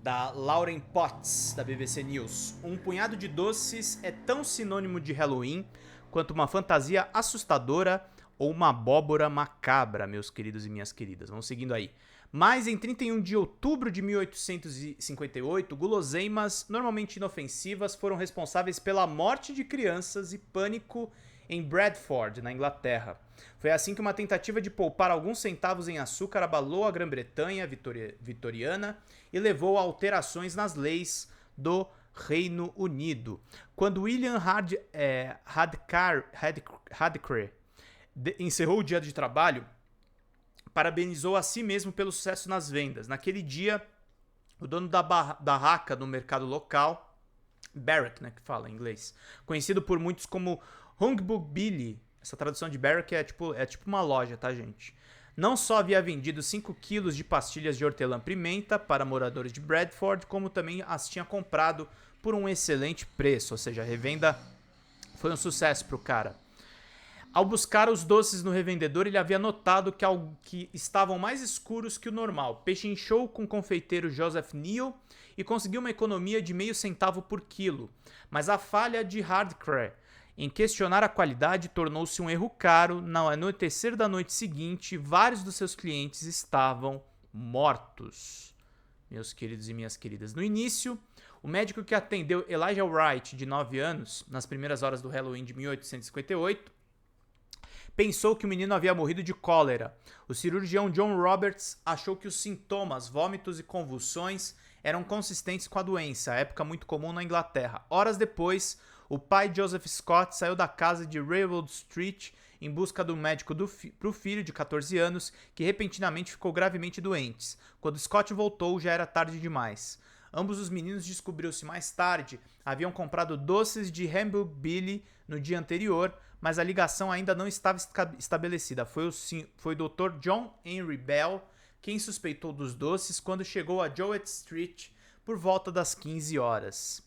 Da Lauren Potts, da BBC News. Um punhado de doces é tão sinônimo de Halloween quanto uma fantasia assustadora ou uma abóbora macabra, meus queridos e minhas queridas. Vamos seguindo aí. Mas em 31 de outubro de 1858, guloseimas normalmente inofensivas foram responsáveis pela morte de crianças e pânico em Bradford, na Inglaterra. Foi assim que uma tentativa de poupar alguns centavos em açúcar abalou a Grã-Bretanha vitoriana e levou a alterações nas leis do Reino Unido. Quando William Radcliffe encerrou o dia de trabalho, parabenizou a si mesmo pelo sucesso nas vendas. Naquele dia, o dono da barraca no mercado local, Barrack, né, que fala em inglês, conhecido por muitos como Humbug Billy, essa tradução de Barrack é tipo uma loja, tá, gente? Não só havia vendido 5 quilos de pastilhas de hortelã-pimenta para moradores de Bradford, como também as tinha comprado por um excelente preço, ou seja, a revenda foi um sucesso pro cara. Ao buscar os doces no revendedor, ele havia notado que estavam mais escuros que o normal. Pechinchou com o confeiteiro Joseph Neal e conseguiu uma economia de meio centavo por quilo. Mas a falha de Hardcre em questionar a qualidade tornou-se um erro caro. No anoitecer da noite seguinte, vários dos seus clientes estavam mortos. Meus queridos e minhas queridas, no início, o médico que atendeu Elijah Wright, de 9 anos, nas primeiras horas do Halloween de 1858, pensou que o menino havia morrido de cólera. O cirurgião John Roberts achou que os sintomas, vômitos e convulsões eram consistentes com a doença, época muito comum na Inglaterra. Horas depois, o pai Joseph Scott saiu da casa de Railroad Street em busca do médico para o filho de 14 anos, que repentinamente ficou gravemente doente. Quando Scott voltou, já era tarde demais. Ambos os meninos, descobriu-se mais tarde, haviam comprado doces de Hamburg Billy no dia anterior, mas a ligação ainda não estava estabelecida. Foi o Dr. John Henry Bell quem suspeitou dos doces quando chegou a Jowett Street por volta das 15 horas.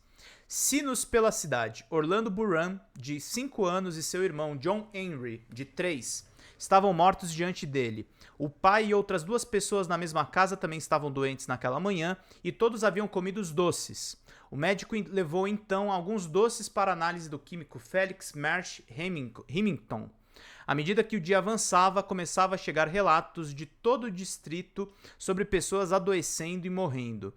Sinos pela cidade. Orlando Buran, de 5 anos, e seu irmão John Henry, de 3, estavam mortos diante dele. O pai e outras 2 pessoas na mesma casa também estavam doentes naquela manhã e todos haviam comido os doces. O médico levou então alguns doces para análise do químico Felix Marsh Remington. À medida que o dia avançava, começava a chegar relatos de todo o distrito sobre pessoas adoecendo e morrendo.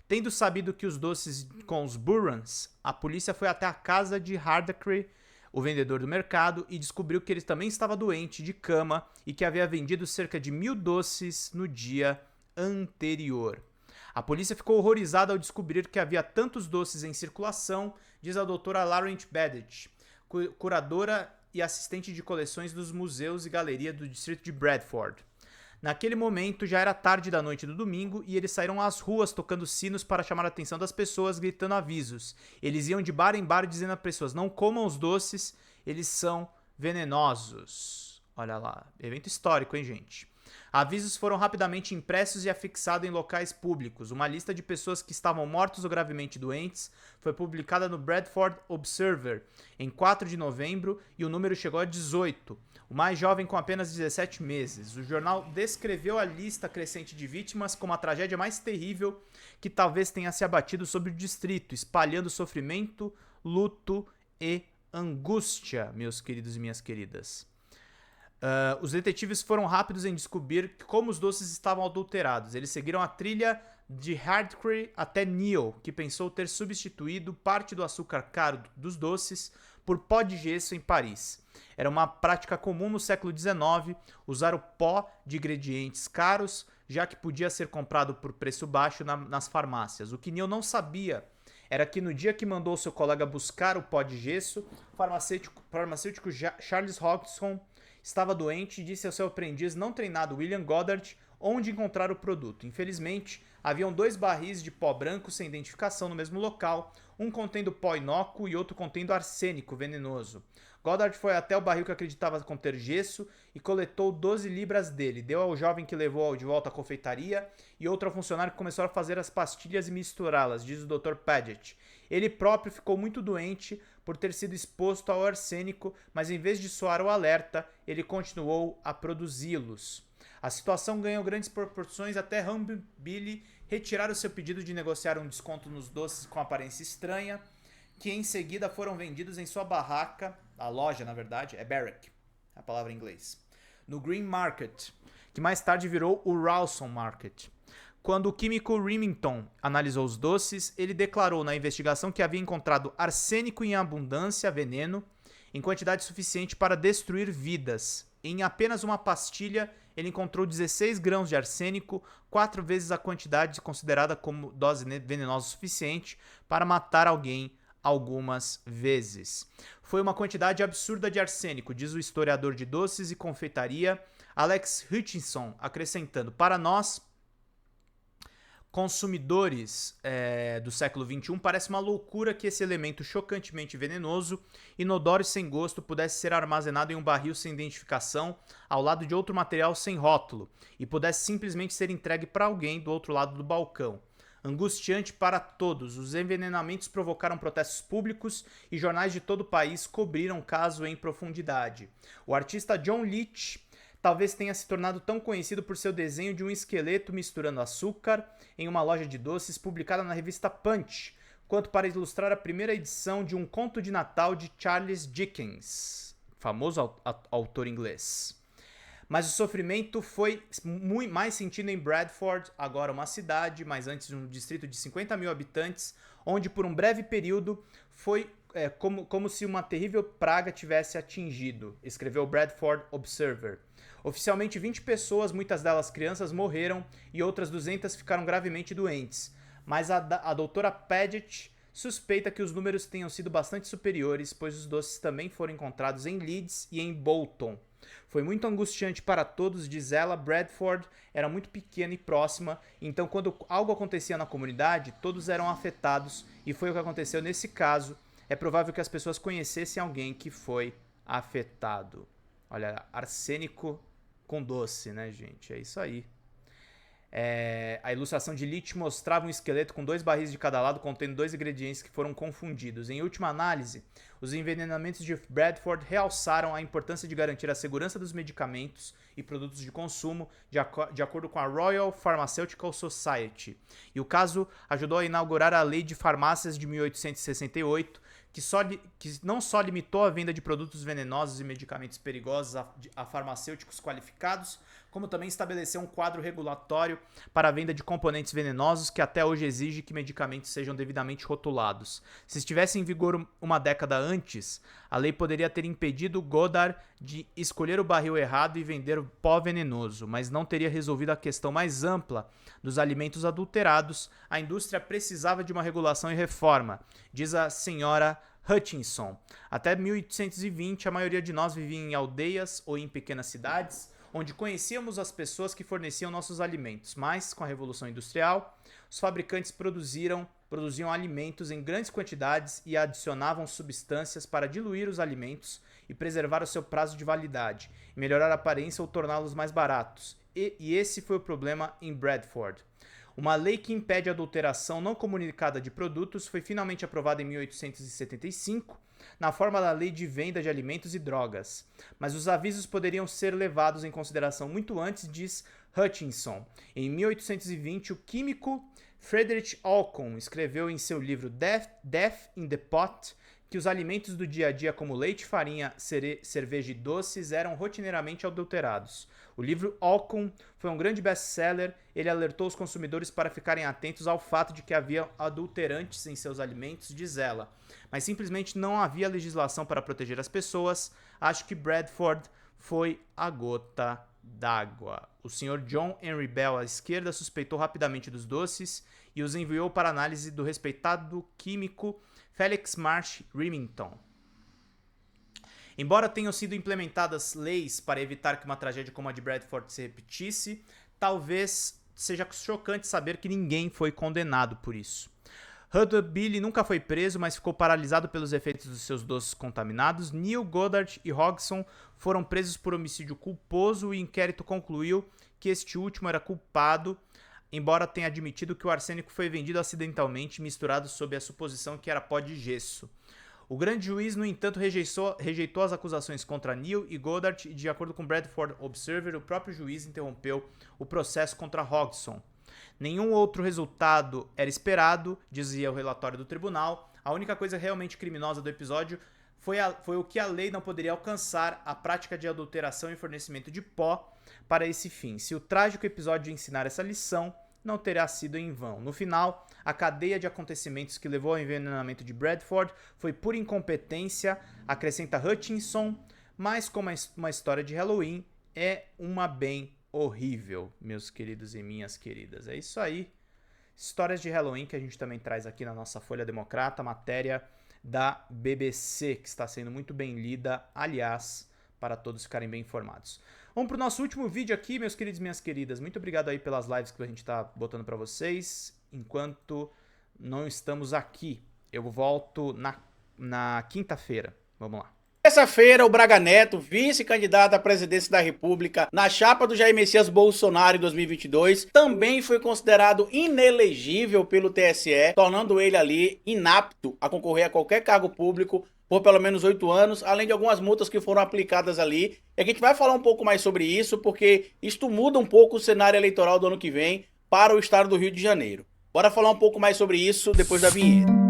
Tendo sabido que os doces com os Burans, a polícia foi até a casa de Hardacre, o vendedor do mercado, e descobriu que ele também estava doente de cama e que havia vendido cerca de 1.000 doces no dia anterior. A polícia ficou horrorizada ao descobrir que havia tantos doces em circulação, diz a doutora Laurent Badgett, curadora e assistente de coleções dos museus e galerias do distrito de Bradford. Naquele momento, já era tarde da noite do domingo e eles saíram às ruas tocando sinos para chamar a atenção das pessoas, gritando avisos. Eles iam de bar em bar dizendo às pessoas: não comam os doces, eles são venenosos. Olha lá, evento histórico, hein, gente? Avisos foram rapidamente impressos e afixados em locais públicos. Uma lista de pessoas que estavam mortos ou gravemente doentes foi publicada no Bradford Observer em 4 de novembro e o número chegou a 18. O mais jovem com apenas 17 meses. O jornal descreveu a lista crescente de vítimas como a tragédia mais terrível que talvez tenha se abatido sobre o distrito, espalhando sofrimento, luto e angústia, meus queridos e minhas queridas. Os detetives foram rápidos em descobrir como os doces estavam adulterados. Eles seguiram a trilha de Hardcre até Neal, que pensou ter substituído parte do açúcar caro dos doces por pó de gesso em Paris. Era uma prática comum no século XIX usar o pó de ingredientes caros, já que podia ser comprado por preço baixo nas farmácias. O que Neal não sabia era que no dia que mandou seu colega buscar o pó de gesso, o farmacêutico Charles Hodgson estava doente e disse ao seu aprendiz não treinado William Goddard onde encontrar o produto. Infelizmente, haviam 2 barris de pó branco sem identificação no mesmo local, um contendo pó inócuo e outro contendo arsênico venenoso. Goddard foi até o barril que acreditava conter gesso e coletou 12 libras dele, deu ao jovem que levou de volta à confeitaria e outro ao funcionário que começou a fazer as pastilhas e misturá-las, diz o Dr. Paget. Ele próprio ficou muito doente por ter sido exposto ao arsênico, mas em vez de soar o alerta, ele continuou a produzi-los. A situação ganhou grandes proporções até Hamburg Billy retirar o seu pedido de negociar um desconto nos doces com aparência estranha, que em seguida foram vendidos em sua barraca, a loja na verdade, é barrack, a palavra em inglês, no Green Market, que mais tarde virou o Rawson Market. Quando o químico Remington analisou os doces, ele declarou na investigação que havia encontrado arsênico em abundância, veneno, em quantidade suficiente para destruir vidas. Em apenas uma pastilha, ele encontrou 16 grãos de arsênico, 4 vezes a quantidade considerada como dose venenosa suficiente para matar alguém algumas vezes. Foi uma quantidade absurda de arsênico, diz o historiador de doces e confeitaria Alex Hutchinson, acrescentando: para nós, consumidores do século XXI, parece uma loucura que esse elemento chocantemente venenoso, inodoro e sem gosto pudesse ser armazenado em um barril sem identificação ao lado de outro material sem rótulo e pudesse simplesmente ser entregue para alguém do outro lado do balcão. Angustiante para todos, os envenenamentos provocaram protestos públicos e jornais de todo o país cobriram o caso em profundidade. O artista John Leech talvez tenha se tornado tão conhecido por seu desenho de um esqueleto misturando açúcar em uma loja de doces publicada na revista Punch, quanto para ilustrar a primeira edição de um conto de Natal de Charles Dickens, famoso autor inglês. Mas o sofrimento foi muito mais sentido em Bradford, agora uma cidade, mas antes um distrito de 50 mil habitantes, onde por um breve período foi como se uma terrível praga tivesse atingido, escreveu o Bradford Observer. Oficialmente 20 pessoas, muitas delas crianças, morreram e outras 200 ficaram gravemente doentes, mas a doutora Paget suspeita que os números tenham sido bastante superiores, pois os doces também foram encontrados em Leeds e em Bolton. Foi muito angustiante para todos, diz ela. Bradford era muito pequena e próxima, então quando algo acontecia na comunidade, todos eram afetados, e foi o que aconteceu nesse caso. É provável que as pessoas conhecessem alguém que foi afetado. Olha, arsênico com doce, né, gente? É isso aí. A ilustração de Leech mostrava um esqueleto com 2 barris de cada lado contendo 2 ingredientes que foram confundidos. Em última análise, os envenenamentos de Bradford realçaram a importância de garantir a segurança dos medicamentos e produtos de consumo de acordo com a Royal Pharmaceutical Society. E o caso ajudou a inaugurar a Lei de Farmácias de 1868, que não só limitou a venda de produtos venenosos e medicamentos perigosos a farmacêuticos qualificados, como também estabeleceu um quadro regulatório para a venda de componentes venenosos que até hoje exige que medicamentos sejam devidamente rotulados. Se estivesse em vigor uma década antes, a lei poderia ter impedido Goddard de escolher o barril errado e vender o pó venenoso, mas não teria resolvido a questão mais ampla dos alimentos adulterados. A indústria precisava de uma regulação e reforma, diz a senhora Hutchinson. Até 1820, a maioria de nós vivia em aldeias ou em pequenas cidades, onde conhecíamos as pessoas que forneciam nossos alimentos, mas, com a Revolução Industrial, os fabricantes produziam alimentos em grandes quantidades e adicionavam substâncias para diluir os alimentos e preservar o seu prazo de validade, melhorar a aparência ou torná-los mais baratos. E esse foi o problema em Bradford. Uma lei que impede a adulteração não comunicada de produtos foi finalmente aprovada em 1875, na forma da Lei de Venda de Alimentos e Drogas. Mas os avisos poderiam ser levados em consideração muito antes, diz Hutchinson. Em 1820, o químico Frederick Alcon escreveu em seu livro Death in the Pot que os alimentos do dia a dia como leite, farinha, cerveja e doces eram rotineiramente adulterados. O livro Alcon foi um grande best-seller. Ele alertou os consumidores para ficarem atentos ao fato de que havia adulterantes em seus alimentos, diz ela. Mas simplesmente não havia legislação para proteger as pessoas. Acho que Bradford foi a gota d'água. O Sr. John Henry Bell, à esquerda, suspeitou rapidamente dos doces e os enviou para análise do respeitado químico Felix Marsh Remington. Embora tenham sido implementadas leis para evitar que uma tragédia como a de Bradford se repetisse, talvez seja chocante saber que ninguém foi condenado por isso. Hudson Billy nunca foi preso, mas ficou paralisado pelos efeitos dos seus doces contaminados. Neil Goddard e Hodgson foram presos por homicídio culposo e o inquérito concluiu que este último era culpado, embora tenha admitido que o arsênico foi vendido acidentalmente misturado sob a suposição que era pó de gesso. O grande juiz, no entanto, rejeitou as acusações contra Neil e Goddard e, de acordo com Bradford Observer, o próprio juiz interrompeu o processo contra Hodgson. Nenhum outro resultado era esperado, dizia o relatório do tribunal. A única coisa realmente criminosa do episódio foi o que a lei não poderia alcançar, a prática de adulteração e fornecimento de pó para esse fim. Se o trágico episódio ensinar essa lição, não terá sido em vão. No final, a cadeia de acontecimentos que levou ao envenenamento de Bradford foi pura incompetência, acrescenta Hutchinson, mas como uma história de Halloween, é uma bem horrível, meus queridos e minhas queridas. É isso aí. Histórias de Halloween que a gente também traz aqui na nossa Folha Democrata, matéria da BBC, que está sendo muito bem lida, aliás, para todos ficarem bem informados. Vamos para o nosso último vídeo aqui, meus queridos e minhas queridas. Muito obrigado aí pelas lives que a gente está botando para vocês, enquanto não estamos aqui. Eu volto na quinta-feira. Vamos lá. terça-feira, o Braga Neto, vice-candidato à presidência da República na chapa do Jair Messias Bolsonaro em 2022, também foi considerado inelegível pelo TSE, tornando ele ali inapto a concorrer a qualquer cargo público por pelo menos 8 anos, além de algumas multas que foram aplicadas ali. E a gente vai falar um pouco mais sobre isso, porque isto muda um pouco o cenário eleitoral do ano que vem para o estado do Rio de Janeiro. Bora falar um pouco mais sobre isso depois da vinheta.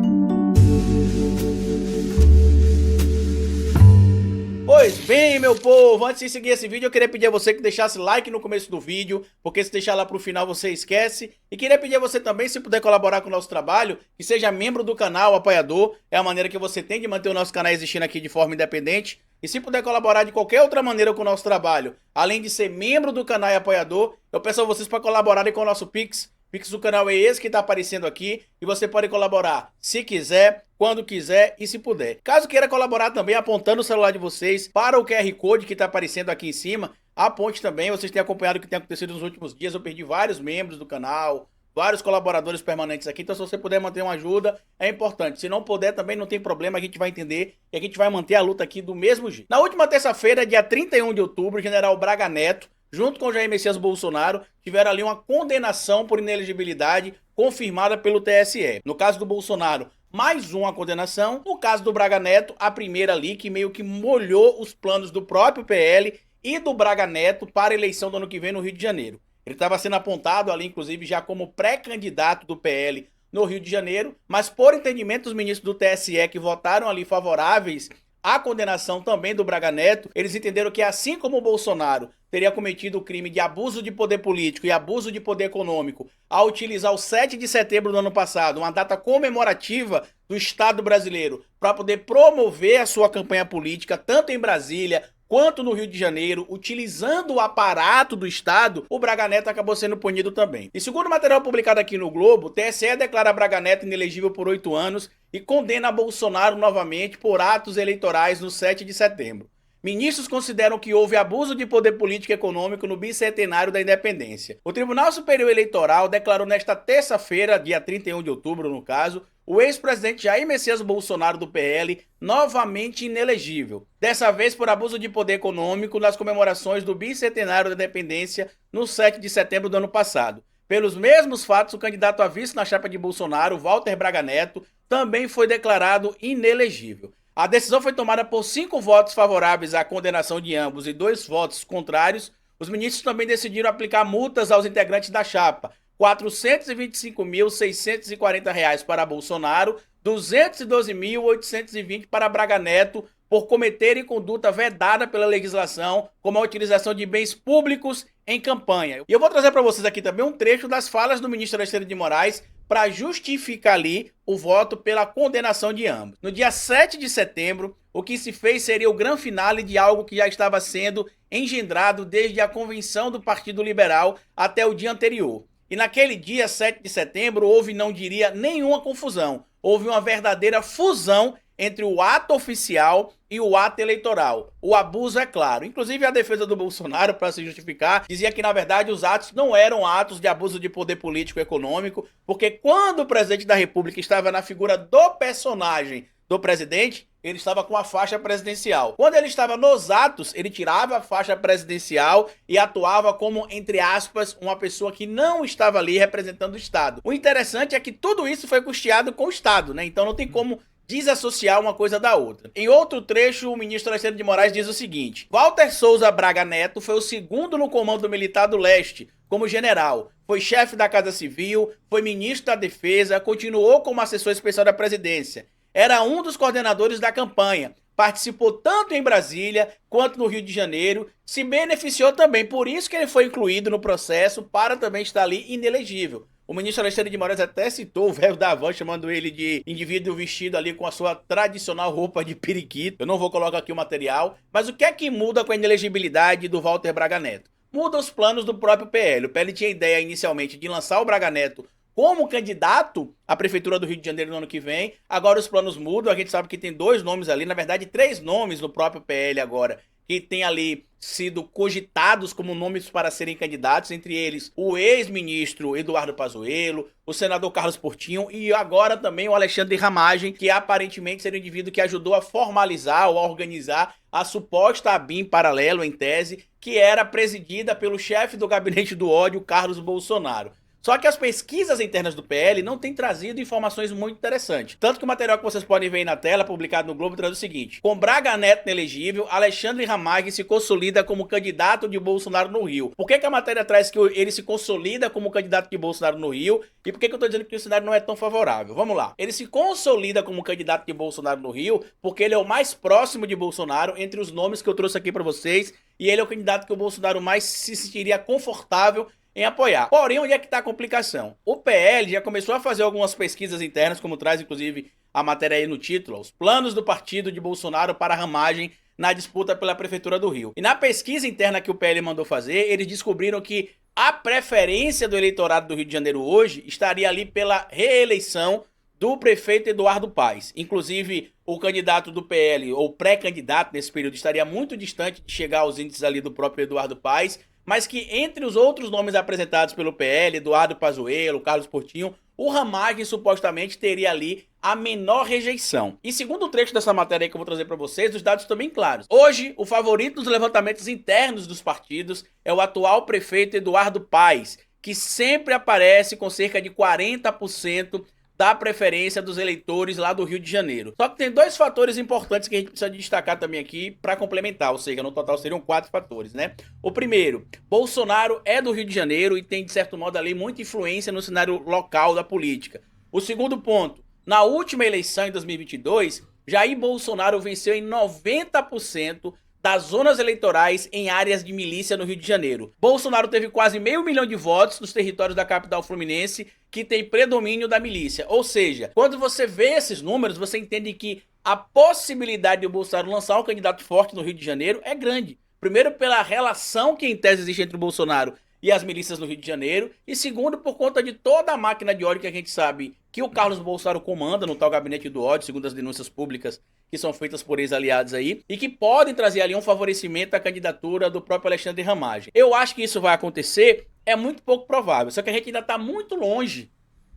Pois bem, meu povo, antes de seguir esse vídeo, eu queria pedir a você que deixasse like no começo do vídeo, porque se deixar lá pro final você esquece. E queria pedir a você também, se puder colaborar com o nosso trabalho, que seja membro do canal, apoiador. É a maneira que você tem de manter o nosso canal existindo aqui de forma independente. E se puder colaborar de qualquer outra maneira com o nosso trabalho, além de ser membro do canal e apoiador, eu peço a vocês para colaborarem com o nosso Pix. O Pix do canal é esse que está aparecendo aqui e você pode colaborar se quiser, quando quiser e se puder. Caso queira colaborar também apontando o celular de vocês para o QR Code que está aparecendo aqui em cima, aponte também. Vocês têm acompanhado o que tem acontecido nos últimos dias. Eu perdi vários membros do canal, vários colaboradores permanentes aqui, então se você puder manter uma ajuda, é importante. Se não puder também não tem problema, a gente vai entender e a gente vai manter a luta aqui do mesmo jeito. Na última terça-feira, dia 31 de outubro, o general Braga Neto, junto com o Jair Messias Bolsonaro, tiveram ali uma condenação por inelegibilidade confirmada pelo TSE. No caso do Bolsonaro, mais uma condenação. No caso do Braga Neto, a primeira ali que meio que molhou os planos do próprio PL e do Braga Neto para a eleição do ano que vem no Rio de Janeiro. Ele estava sendo apontado ali, inclusive, já como pré-candidato do PL no Rio de Janeiro, mas por entendimento dos ministros do TSE que votaram ali favoráveis à condenação também do Braga Neto, eles entenderam que assim como o Bolsonaro teria cometido o crime de abuso de poder político e abuso de poder econômico ao utilizar o 7 de setembro do ano passado, uma data comemorativa do Estado brasileiro, para poder promover a sua campanha política, tanto em Brasília quanto no Rio de Janeiro, utilizando o aparato do Estado, o Braga Neto acabou sendo punido também. E segundo o material publicado aqui no Globo, o TSE declara Braga Neto inelegível por 8 anos e condena Bolsonaro novamente por atos eleitorais no 7 de setembro. Ministros consideram que houve abuso de poder político e econômico no bicentenário da independência. O Tribunal Superior Eleitoral declarou nesta terça-feira, dia 31 de outubro no caso, o ex-presidente Jair Messias Bolsonaro do PL novamente inelegível. Dessa vez por abuso de poder econômico nas comemorações do bicentenário da independência no 7 de setembro do ano passado. Pelos mesmos fatos, o candidato a vice na chapa de Bolsonaro, Walter Braga Neto, também foi declarado inelegível. A decisão foi tomada por 5 votos favoráveis à condenação de ambos e 2 votos contrários. Os ministros também decidiram aplicar multas aos integrantes da chapa. R$ 425.640 para Bolsonaro, R$ 212.820 para Braga Neto, por cometerem conduta vedada pela legislação, como a utilização de bens públicos em campanha. E eu vou trazer para vocês aqui também um trecho das falas do ministro Alexandre de Moraes para justificar ali o voto pela condenação de ambos. No dia 7 de setembro, o que se fez seria o grande finale de algo que já estava sendo engendrado desde a convenção do Partido Liberal até o dia anterior. E naquele dia 7 de setembro houve, não diria, nenhuma confusão. Houve uma verdadeira fusão entre o ato oficial e o ato eleitoral. O abuso é claro. Inclusive a defesa do Bolsonaro, para se justificar, dizia que na verdade os atos não eram atos de abuso de poder político e econômico, porque quando o presidente da República estava na figura do personagem do presidente, ele estava com a faixa presidencial. Quando ele estava nos atos, ele tirava a faixa presidencial e atuava como, entre aspas, uma pessoa que não estava ali representando o Estado. O interessante é que tudo isso foi custeado com o Estado, né? Então não tem como desassociar uma coisa da outra. Em outro trecho, o ministro Alexandre de Moraes diz o seguinte: Walter Souza Braga Neto foi o segundo no comando militar do leste, como general. Foi chefe da Casa Civil, foi ministro da Defesa, continuou como assessor especial da presidência. Era um dos coordenadores da campanha. Participou tanto em Brasília quanto no Rio de Janeiro, se beneficiou também, por isso que ele foi incluído no processo para também estar ali inelegível. O ministro Alexandre de Moraes até citou o velho da van, chamando ele de indivíduo vestido ali com a sua tradicional roupa de periquito. Eu não vou colocar aqui o material, mas o que é que muda com a inelegibilidade do Walter Braga Neto? Muda os planos do próprio PL. O PL tinha ideia inicialmente de lançar o Braga Neto como candidato à Prefeitura do Rio de Janeiro no ano que vem. Agora os planos mudam, a gente sabe que tem 2 nomes ali, na verdade 3 nomes no próprio PL agora, que tem ali sido cogitados como nomes para serem candidatos, entre eles o ex-ministro Eduardo Pazuello, o senador Carlos Portinho e agora também o Alexandre Ramagem, que aparentemente seria o indivíduo que ajudou a formalizar ou a organizar a suposta ABIN paralelo, em tese, que era presidida pelo chefe do gabinete do ódio, Carlos Bolsonaro. Só que as pesquisas internas do PL não têm trazido informações muito interessantes. Tanto que o material que vocês podem ver aí na tela, publicado no Globo, traz o seguinte: com Braga Neto inelegível, Alexandre Ramagem se consolida como candidato de Bolsonaro no Rio. Por que a matéria traz que ele se consolida como candidato de Bolsonaro no Rio? E por que eu tô dizendo que o cenário não é tão favorável? Vamos lá. Ele se consolida como candidato de Bolsonaro no Rio porque ele é o mais próximo de Bolsonaro entre os nomes que eu trouxe aqui para vocês, e ele é o candidato que o Bolsonaro mais se sentiria confortável em apoiar. Porém, onde é que está a complicação? O PL já começou a fazer algumas pesquisas internas, como traz inclusive a matéria aí no título, os planos do partido de Bolsonaro para a Ramagem na disputa pela Prefeitura do Rio. E na pesquisa interna que o PL mandou fazer, eles descobriram que a preferência do eleitorado do Rio de Janeiro hoje estaria ali pela reeleição do prefeito Eduardo Paes. Inclusive, o candidato do PL, ou pré-candidato nesse período, estaria muito distante de chegar aos índices ali do próprio Eduardo Paes, mas que entre os outros nomes apresentados pelo PL, Eduardo Pazuello, Carlos Portinho, o Ramagem supostamente teria ali a menor rejeição. E segundo o trecho dessa matéria aí que eu vou trazer para vocês, os dados estão bem claros. Hoje, o favorito nos levantamentos internos dos partidos é o atual prefeito Eduardo Paes, que sempre aparece com cerca de 40% da preferência dos eleitores lá do Rio de Janeiro. Só que tem dois fatores importantes que a gente precisa destacar também aqui para complementar, ou seja, no total seriam 4 fatores, né? O primeiro, Bolsonaro é do Rio de Janeiro e tem, de certo modo, ali muita influência no cenário local da política. O segundo ponto, na última eleição em 2022, Jair Bolsonaro venceu em 90% das zonas eleitorais em áreas de milícia no Rio de Janeiro. Bolsonaro teve quase 500 mil de votos nos territórios da capital fluminense, que tem predomínio da milícia. Ou seja, quando você vê esses números, você entende que a possibilidade de o Bolsonaro lançar um candidato forte no Rio de Janeiro é grande. Primeiro, pela relação que em tese existe entre o Bolsonaro e as milícias no Rio de Janeiro, e segundo, por conta de toda a máquina de ódio que a gente sabe que o Carlos Bolsonaro comanda no tal gabinete do ódio, segundo as denúncias públicas que são feitas por ex-aliados aí, e que podem trazer ali um favorecimento à candidatura do próprio Alexandre Ramagem. Eu acho que isso vai acontecer, é muito pouco provável, só que a gente ainda está muito longe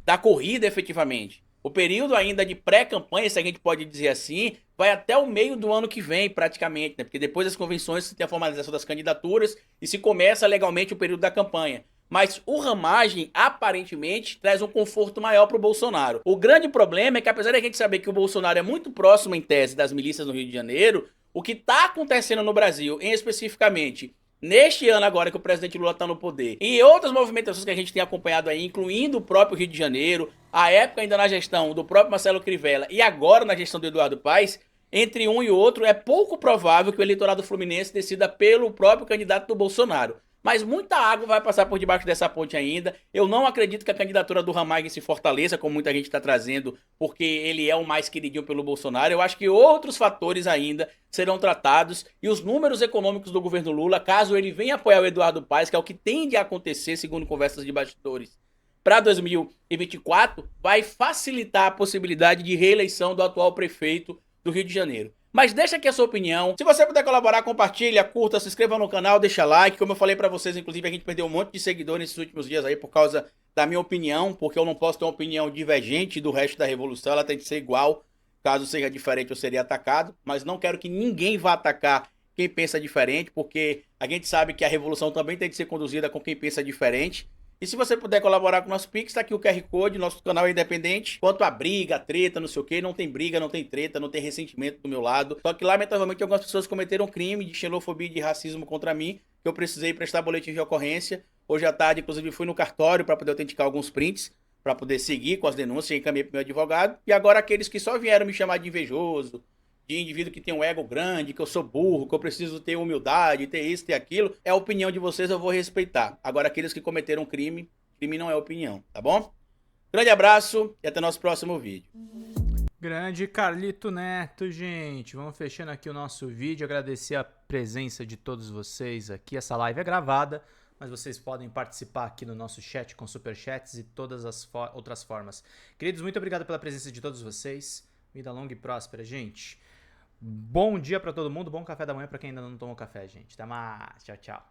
da corrida efetivamente. O período ainda de pré-campanha, se a gente pode dizer assim, vai até o meio do ano que vem, praticamente, né? Porque depois das convenções se tem a formalização das candidaturas e se começa legalmente o período da campanha. Mas o Ramagem, aparentemente, traz um conforto maior para o Bolsonaro. O grande problema é que, apesar de a gente saber que o Bolsonaro é muito próximo, em tese, das milícias no Rio de Janeiro, o que está acontecendo no Brasil, em especificamente neste ano agora que o presidente Lula está no poder, e outras movimentações que a gente tem acompanhado aí, incluindo o próprio Rio de Janeiro, a época ainda na gestão do próprio Marcelo Crivella e agora na gestão do Eduardo Paes, entre um e outro, é pouco provável que o eleitorado fluminense decida pelo próprio candidato do Bolsonaro. Mas muita água vai passar por debaixo dessa ponte ainda. Eu não acredito que a candidatura do Ramagem se fortaleça, como muita gente está trazendo, porque ele é o mais queridinho pelo Bolsonaro. Eu acho que outros fatores ainda serão tratados e os números econômicos do governo Lula, caso ele venha apoiar o Eduardo Paes, que é o que tende a acontecer, segundo conversas de bastidores, para 2024, vai facilitar a possibilidade de reeleição do atual prefeito do Rio de Janeiro. Mas deixa aqui a sua opinião. Se você puder colaborar, compartilha, curta, se inscreva no canal, deixa like. Como eu falei pra vocês, inclusive, a gente perdeu um monte de seguidores nesses últimos dias aí por causa da minha opinião, porque eu não posso ter uma opinião divergente do resto da revolução, ela tem que ser igual. Caso seja diferente, eu seria atacado. Mas não quero que ninguém vá atacar quem pensa diferente, porque a gente sabe que a revolução também tem que ser conduzida com quem pensa diferente. E se você puder colaborar com o nosso Pix, tá aqui o QR Code, nosso canal é independente. Quanto a briga, treta, não sei o que, não tem briga, não tem treta, não tem ressentimento do meu lado. Só que, lamentavelmente, algumas pessoas cometeram crime de xenofobia e de racismo contra mim, que eu precisei prestar boletim de ocorrência. Hoje à tarde, inclusive, fui no cartório para poder autenticar alguns prints, para poder seguir com as denúncias e encaminhei pro meu advogado. E agora aqueles que só vieram me chamar de invejoso, de indivíduo que tem um ego grande, que eu sou burro, que eu preciso ter humildade, ter isso, ter aquilo, é a opinião de vocês, eu vou respeitar. Agora, aqueles que cometeram crime, crime não é opinião, tá bom? Grande abraço e até nosso próximo vídeo. Grande Carlito Neto, gente. Vamos fechando aqui o nosso vídeo. Agradecer a presença de todos vocês aqui. Essa live é gravada, mas vocês podem participar aqui no nosso chat com superchats e todas as outras formas. Queridos, muito obrigado pela presença de todos vocês. Vida longa e próspera, gente. Bom dia pra todo mundo, bom café da manhã pra quem ainda não tomou café, gente. Até mais. Tchau, tchau.